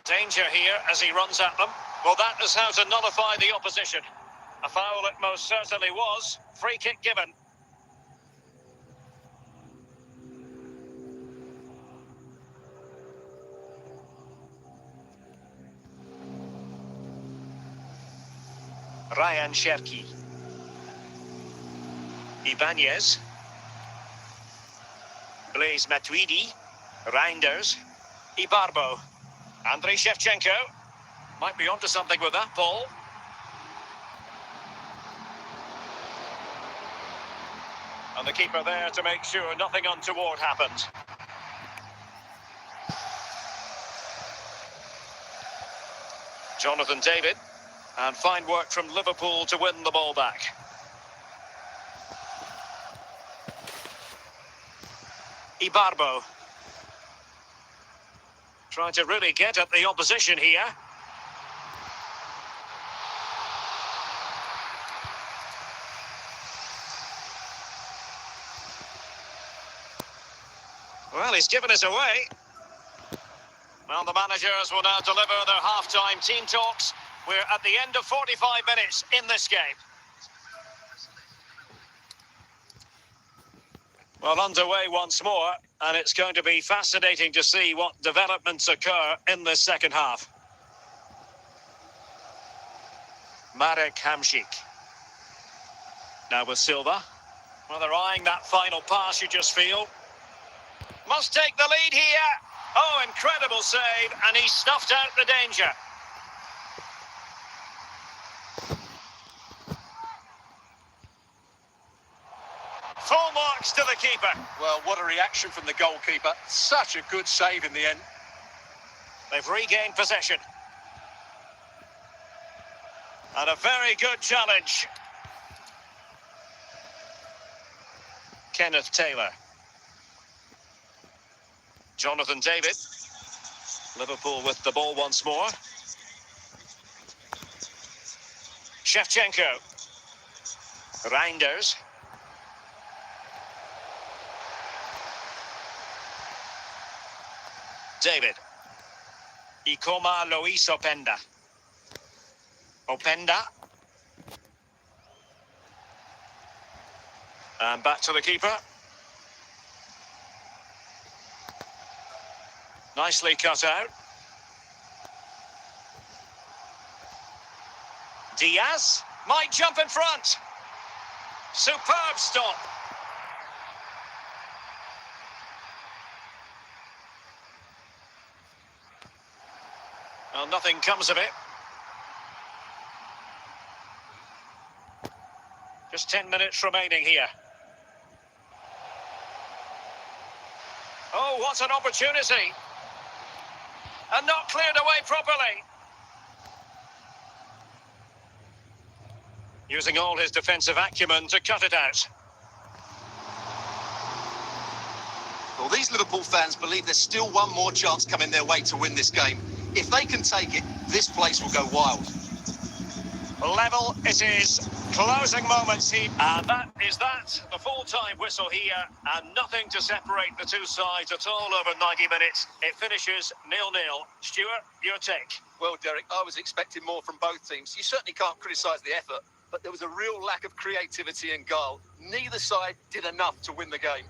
A: Danger here as he runs at them. Well, that is how to nullify the opposition. A foul it most certainly was. Free kick given. Ryan Cherki. Ibanez. Blaise Matuidi. Reinders. Ibarbo. Andriy Shevchenko. Might be onto something with that ball. And the keeper there to make sure nothing untoward happened. Jonathan David. And fine work from Liverpool to win the ball back. Ibarbo. Trying to really get at the opposition here. Well, he's given us away. Well, the managers will now deliver their half-time team talks. We're at the end of 45 minutes in this game. Well, underway once more, and it's going to be fascinating to see what developments occur in this second half. Marek Hamšík. Now with Silva. Well, they're eyeing that final pass, you just feel. Must take the lead here. Oh, incredible save, and he snuffed out the danger. Full marks to the keeper.
B: Well, what a reaction from the goalkeeper. Such a good save in the end.
A: They've regained possession. And a very good challenge. Kenneth Taylor. Jonathan David. Liverpool with the ball once more. Shevchenko. Reinders. David. Ikoma Luis Openda. Openda. And back to the keeper. Nicely cut out. Diaz might jump in front. Superb stop. Well, nothing comes of it. Just 10 minutes remaining here. Oh, what an opportunity. And not cleared away properly. Using all his defensive acumen to cut it out.
B: Well, these Liverpool fans believe there's still one more chance coming their way to win this game. If they can take it, this place will go wild.
A: Level it is. Closing moments here. And that is that. The full-time whistle here. And nothing to separate the two sides at all over 90 minutes. It finishes 0-0. Stuart, your take.
B: Well, Derek, I was expecting more from both teams. You certainly can't criticise the effort, but there was a real lack of creativity and guile. Neither side did enough to win the game.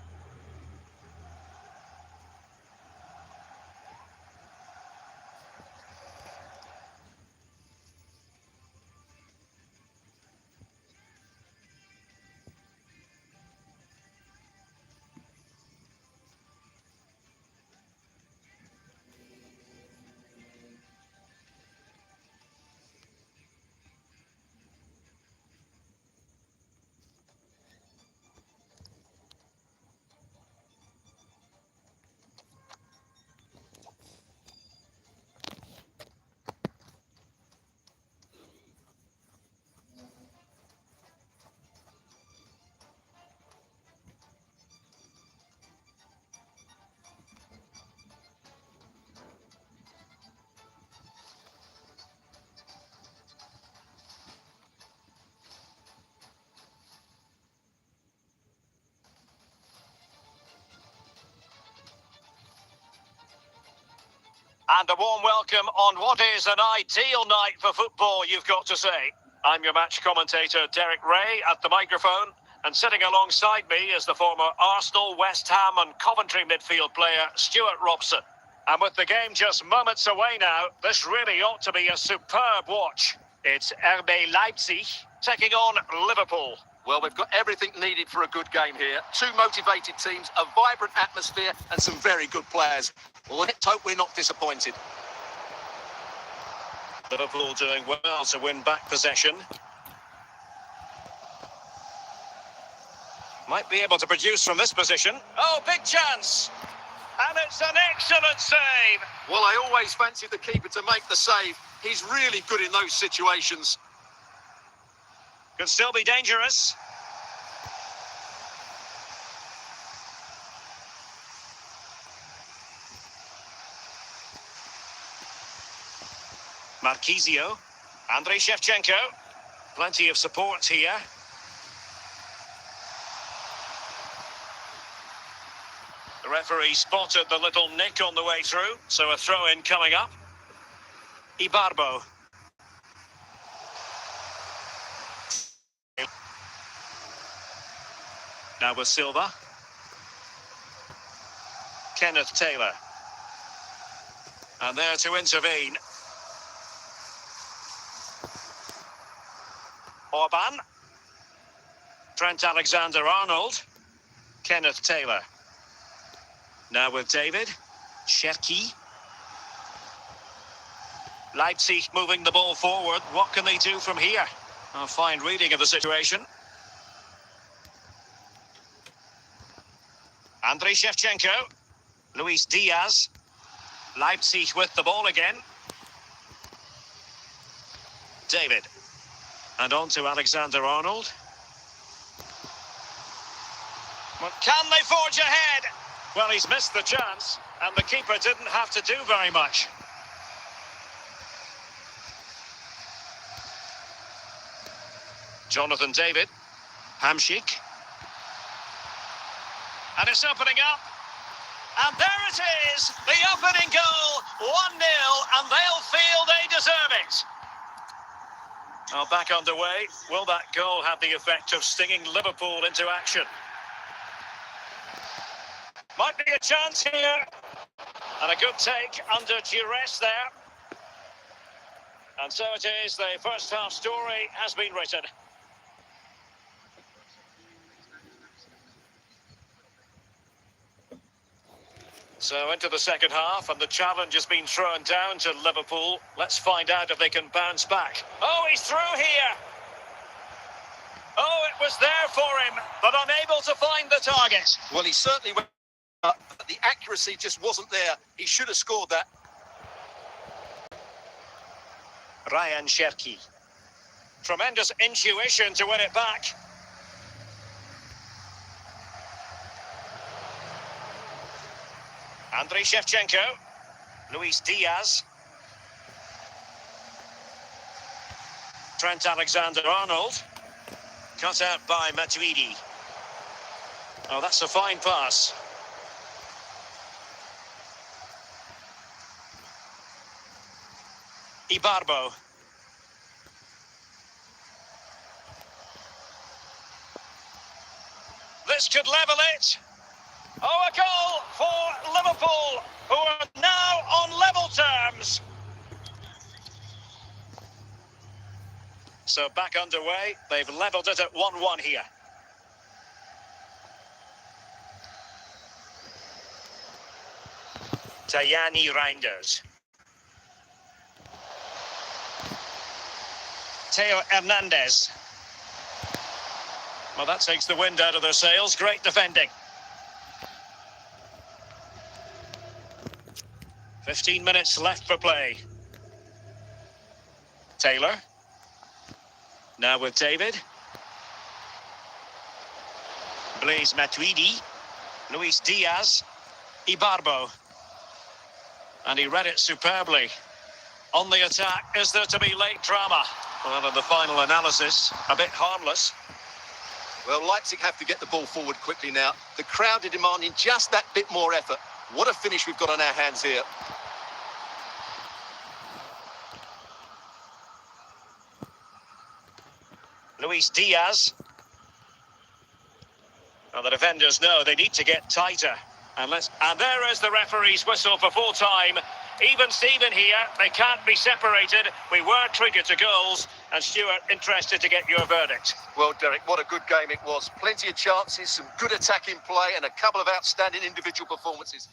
A: And a warm welcome on what is an ideal night for football, you've got to say. I'm your match commentator, Derek Ray, at the microphone. And sitting alongside me is the former Arsenal, West Ham and Coventry midfield player, Stuart Robson. And with the game just moments away now, this really ought to be a superb watch. It's RB Leipzig taking on Liverpool.
B: Well, we've got everything needed for a good game here. Two motivated teams, a vibrant atmosphere and some very good players. Let's hope we're not disappointed.
A: Liverpool doing well to win back possession. Might be able to produce from this position. Oh, big chance! And it's an excellent save!
B: Well, I always fancied the keeper to make the save. He's really good in those situations.
A: Could still be dangerous. Marquisio. Andrei Shevchenko. Plenty of support here. The referee spotted the little nick on the way through, so a throw-in coming up. Ibarbo. Now with Silva. Kenneth Taylor. And there to intervene. Orban. Trent Alexander-Arnold. Kenneth Taylor. Now with David. Cherki. Leipzig moving the ball forward. What can they do from here? A fine reading of the situation. Andrei Shevchenko. Luis Diaz. Leipzig with the ball again. David. And on to Alexander-Arnold. Well, can they forge ahead? Well, he's missed the chance, and the keeper didn't have to do very much. Jonathan David. Hamšík. And it's opening up. And there it is, the opening goal, 1-0, and they'll feel they deserve it. Well, back underway. Will that goal have the effect of stinging Liverpool into action? Might be a chance here. And a good take under duress there. And so it is, the first half story has been written. So into the second half, and the challenge has been thrown down to Liverpool. Let's find out if they can bounce back. Oh, he's through here. Oh, it was there for him, but unable to find the target.
B: Well, he certainly went up, but the accuracy just wasn't there. He should have scored that.
A: Ryan Cherki. Tremendous intuition to win it back. Andriy Shevchenko. Luis Diaz. Trent Alexander-Arnold. Cut out by Matuidi. Oh, that's a fine pass. Ibarbo. This could level it. Oh, a goal for Liverpool, who are now on level terms. So back underway. They've levelled it at 1-1 here. Tajani Reinders. Theo Hernandez. Well, that takes the wind out of their sails. Great defending. 15 minutes left for play. Taylor. Now with David. Blaise Matuidi. Luis Diaz. Ibarbo. And he read it superbly. On the attack, is there to be late drama? Well, in the final analysis, a bit harmless.
B: Well, Leipzig have to get the ball forward quickly now. The crowd are demanding just that bit more effort. What a finish we've got on our hands here.
A: Luis Diaz. Well, the defenders know they need to get tighter. And there is the referee's whistle for full time. Even Steven here, they can't be separated. We were triggered to goals. And Stuart, interested to get your verdict.
B: Well, Derek, what a good game it was. Plenty of chances, some good attacking play, and a couple of outstanding individual performances.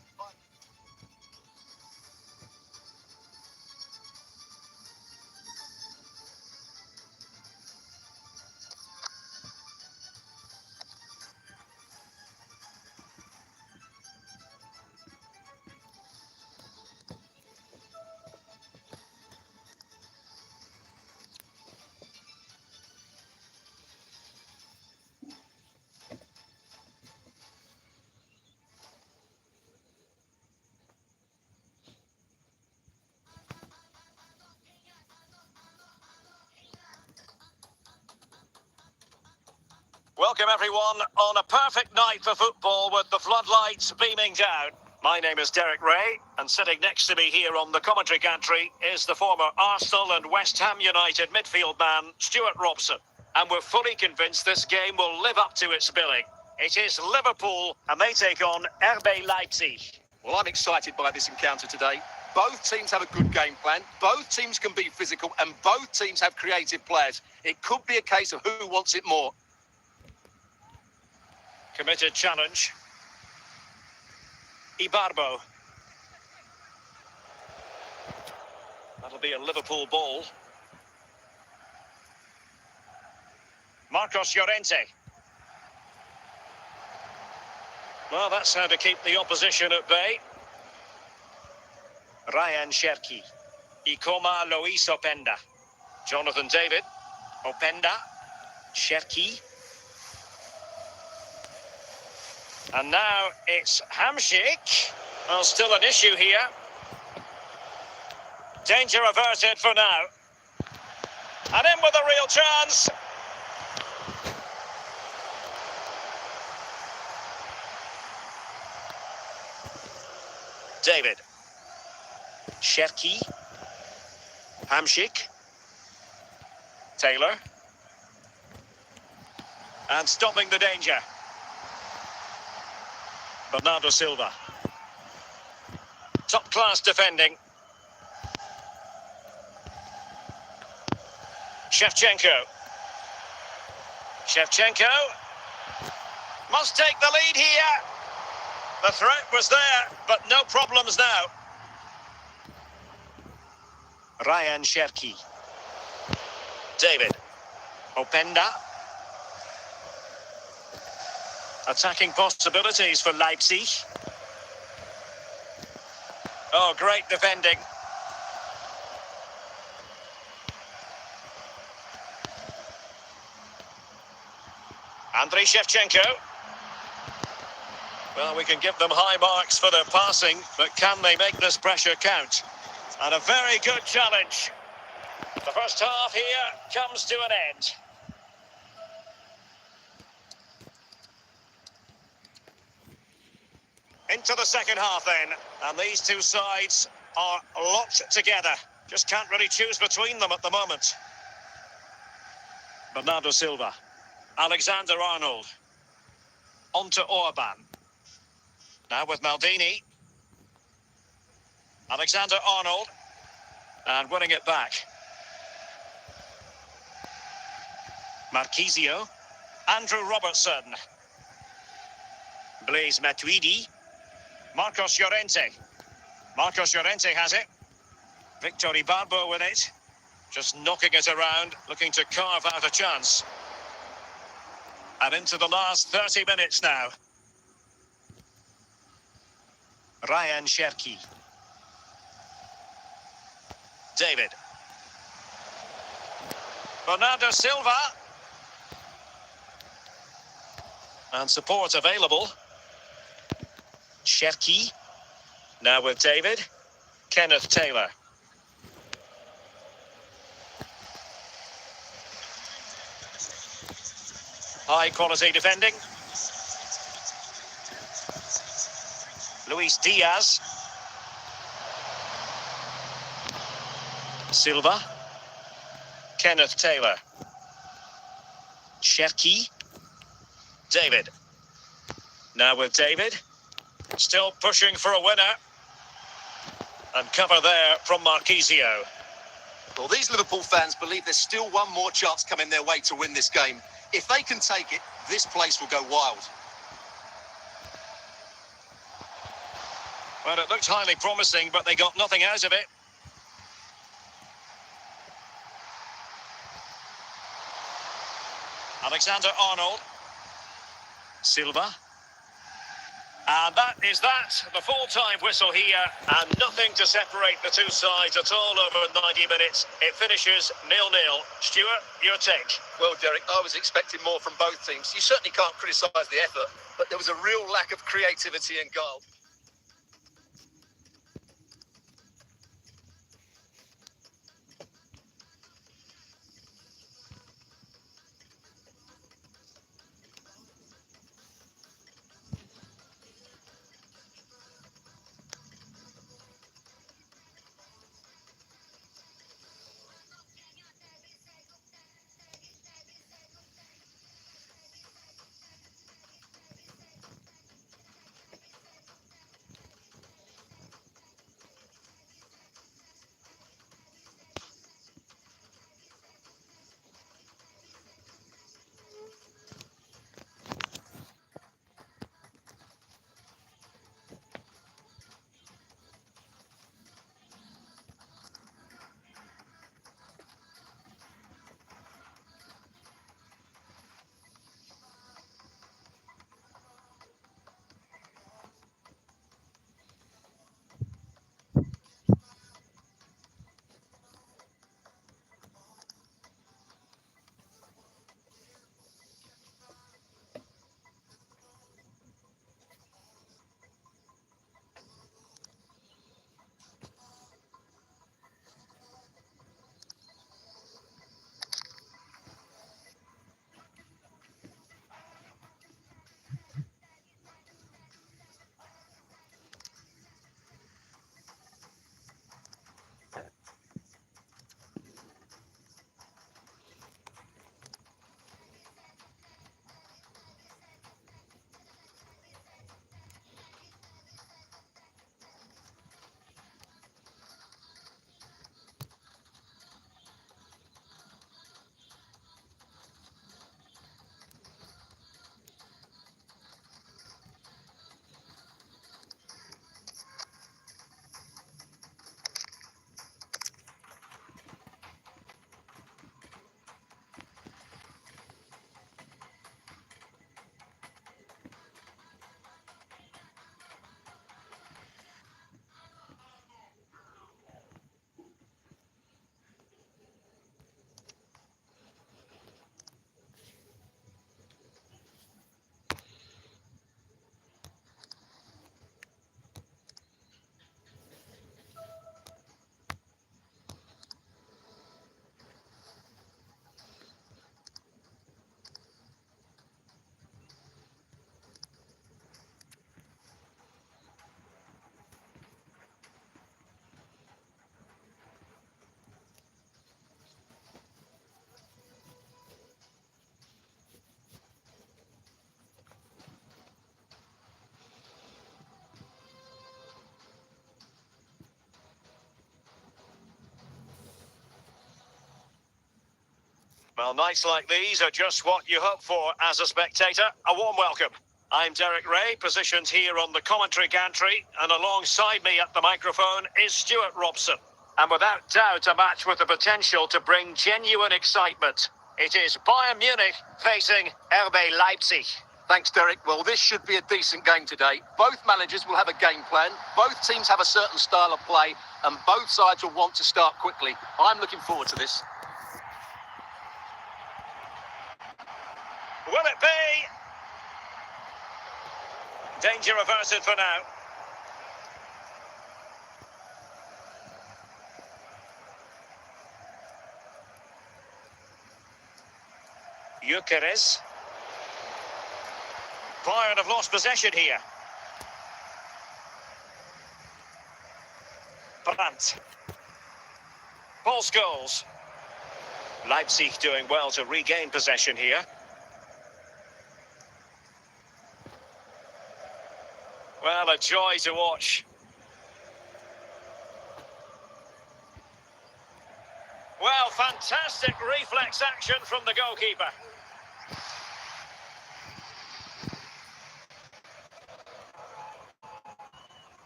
A: Welcome everyone on a perfect night for football with the floodlights beaming down. My name is Derek Ray, and sitting next to me here on the commentary gantry is the former Arsenal and West Ham United midfield man, Stuart Robson. And we're fully convinced this game will live up to its billing. It is Liverpool, and they take on RB Leipzig.
B: Well, I'm excited by this encounter today. Both teams have a good game plan, both teams can be physical, and both teams have creative players. It could be a case of who wants it more.
A: Committed challenge. Ibarbo. That'll be a Liverpool ball. Marcos Llorente. Well, that's how to keep the opposition at bay. Ryan Cherki. Ikoma Luis Openda. Jonathan David. Openda. Cherki. And now it's Hamsik. Well, still an issue here. Danger averted for now. And in with a real chance. David. Cherki. Hamsik. Taylor. And stopping the danger. Bernardo Silva. Top class defending. Shevchenko. Shevchenko must take the lead here. The threat was there, but no problems now. Ryan Cherki. David. Openda. Attacking possibilities for Leipzig. Oh, great defending. Andriy Shevchenko. Well, we can give them high marks for their passing, but can they make this pressure count? And a very good challenge. The first half here comes to an end. Into the second half then, and these two sides are locked together. Just can't really choose between them at the moment. Bernardo Silva, Alexander-Arnold, on to Orban. Now with Maldini. Alexander-Arnold, and winning it back. Marquisio, Andrew Robertson, Blaise Matuidi, Marcos Llorente. Marcos Llorente has it. Victor Ibarbo with it. Just knocking it around, looking to carve out a chance. And into the last 30 minutes now. Ryan Cherki. David. Bernardo Silva. And support available. Cherki. Now with David. Kenneth Taylor. High quality defending. Luis Diaz. Silva. Kenneth Taylor. Cherki. David. Now with David. Still pushing for a winner. And cover there from Marquisio.
B: Well, these Liverpool fans believe there's still one more chance coming their way to win this game. If they can take it, this place will go wild.
A: Well, it looked highly promising, but they got nothing out of it. Alexander-Arnold. Silva. And that is that. The full-time whistle here, and nothing to separate the two sides at all over 90 minutes. It finishes 0-0. Stuart, your take?
B: Well, Derek, I was expecting more from both teams. You certainly can't criticise the effort, but there was a real lack of creativity and guile.
A: Well, nights like these are just what you hope for as a spectator. A warm welcome. I'm Derek Ray, positioned here on the commentary gantry, and alongside me at the microphone is Stuart Robson. And without doubt, a match with the potential to bring genuine excitement. It is Bayern Munich facing RB Leipzig.
B: Thanks, Derek. Well, this should be a decent game today. Both managers will have a game plan. Both teams have a certain style of play, and both sides will want to start quickly. I'm looking forward to this.
A: Will it be? Danger averted for now. Gyökeres. Bayern have lost possession here. Brandt. False goals. Leipzig doing well to regain possession here. Well, a joy to watch. Well, fantastic reflex action from the goalkeeper.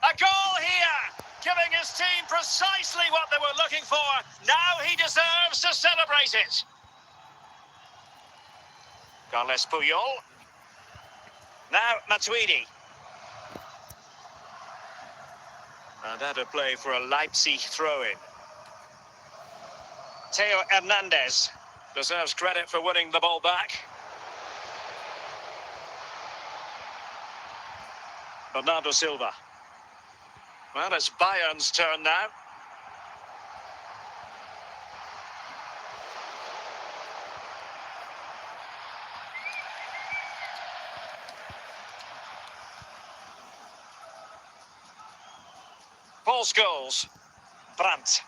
A: A goal here, giving his team precisely what they were looking for. Now he deserves to celebrate it. Carles Puyol. Now Matuidi. And that a play for a Leipzig throw-in. Theo Hernandez deserves credit for winning the ball back. Bernardo Silva. Well, it's Bayern's turn now. False goals. Brandt.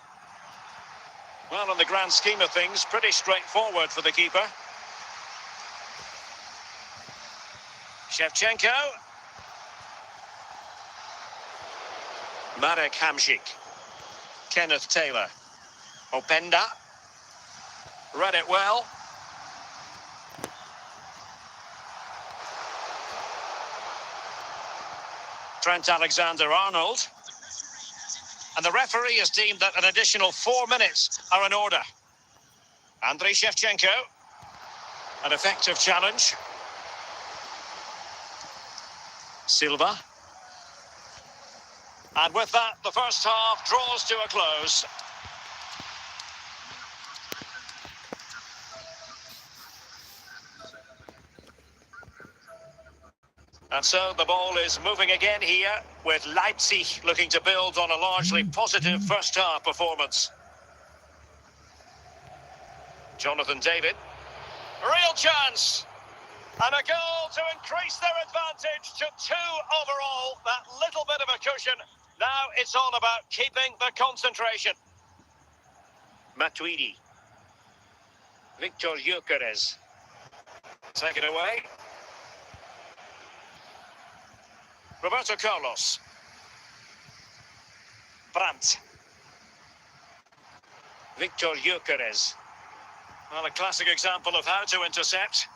A: Well, in the grand scheme of things, pretty straightforward for the keeper. Shevchenko. Marek Hamšík. Kenneth Taylor. Openda. Read it well. Trent Alexander-Arnold. And the referee has deemed that an additional 4 minutes are in order. Andriy Shevchenko. An effective challenge. Silva. And with that, the first half draws to a close. And so the ball is moving again here, with Leipzig looking to build on a largely positive first half performance. Jonathan David. Real chance! And a goal to increase their advantage to 2 overall. That little bit of a cushion. Now it's all about keeping the concentration. Matuidi. Victor Gyökeres. Take it away. Roberto Carlos. Brandt. Victor Gyökeres. Well, a classic example of how to intercept.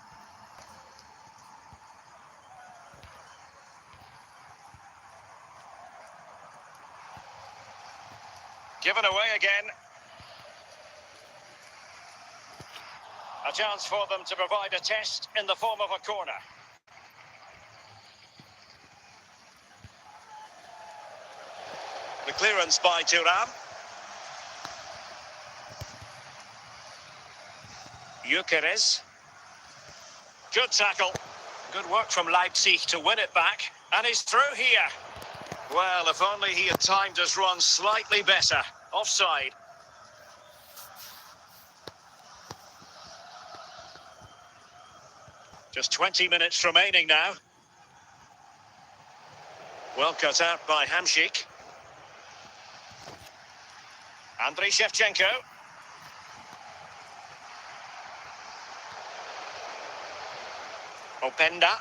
A: Given away again. A chance for them to provide a test in the form of a corner. The clearance by Thuram. Gyökeres. Good tackle. Good work from Leipzig to win it back. And he's through here. Well, if only he had timed his run slightly better. Offside. Just 20 minutes remaining now. Well cut out by Hamšík. Andriy Shevchenko. Openda.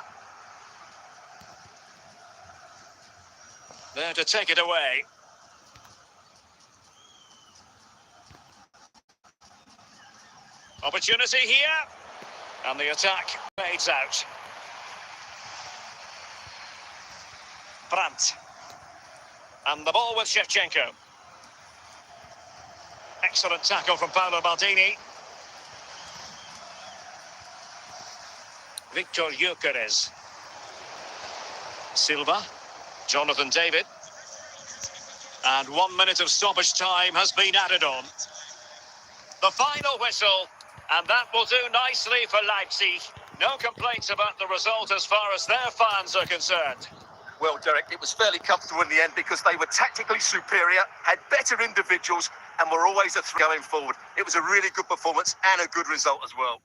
A: There to take it away. Opportunity here. And the attack fades out. Brandt. And the ball with Shevchenko. Excellent tackle from Paolo Maldini. Victor Gyökeres. Silva. Jonathan David. And 1 minute of stoppage time has been added on. The final whistle, and that will do nicely for Leipzig. No complaints about the result as far as their fans are concerned.
B: Well, Derek, it was fairly comfortable in the end because they were tactically superior, had better individuals, and were always a threat going forward. It was a really good performance and a good result as well.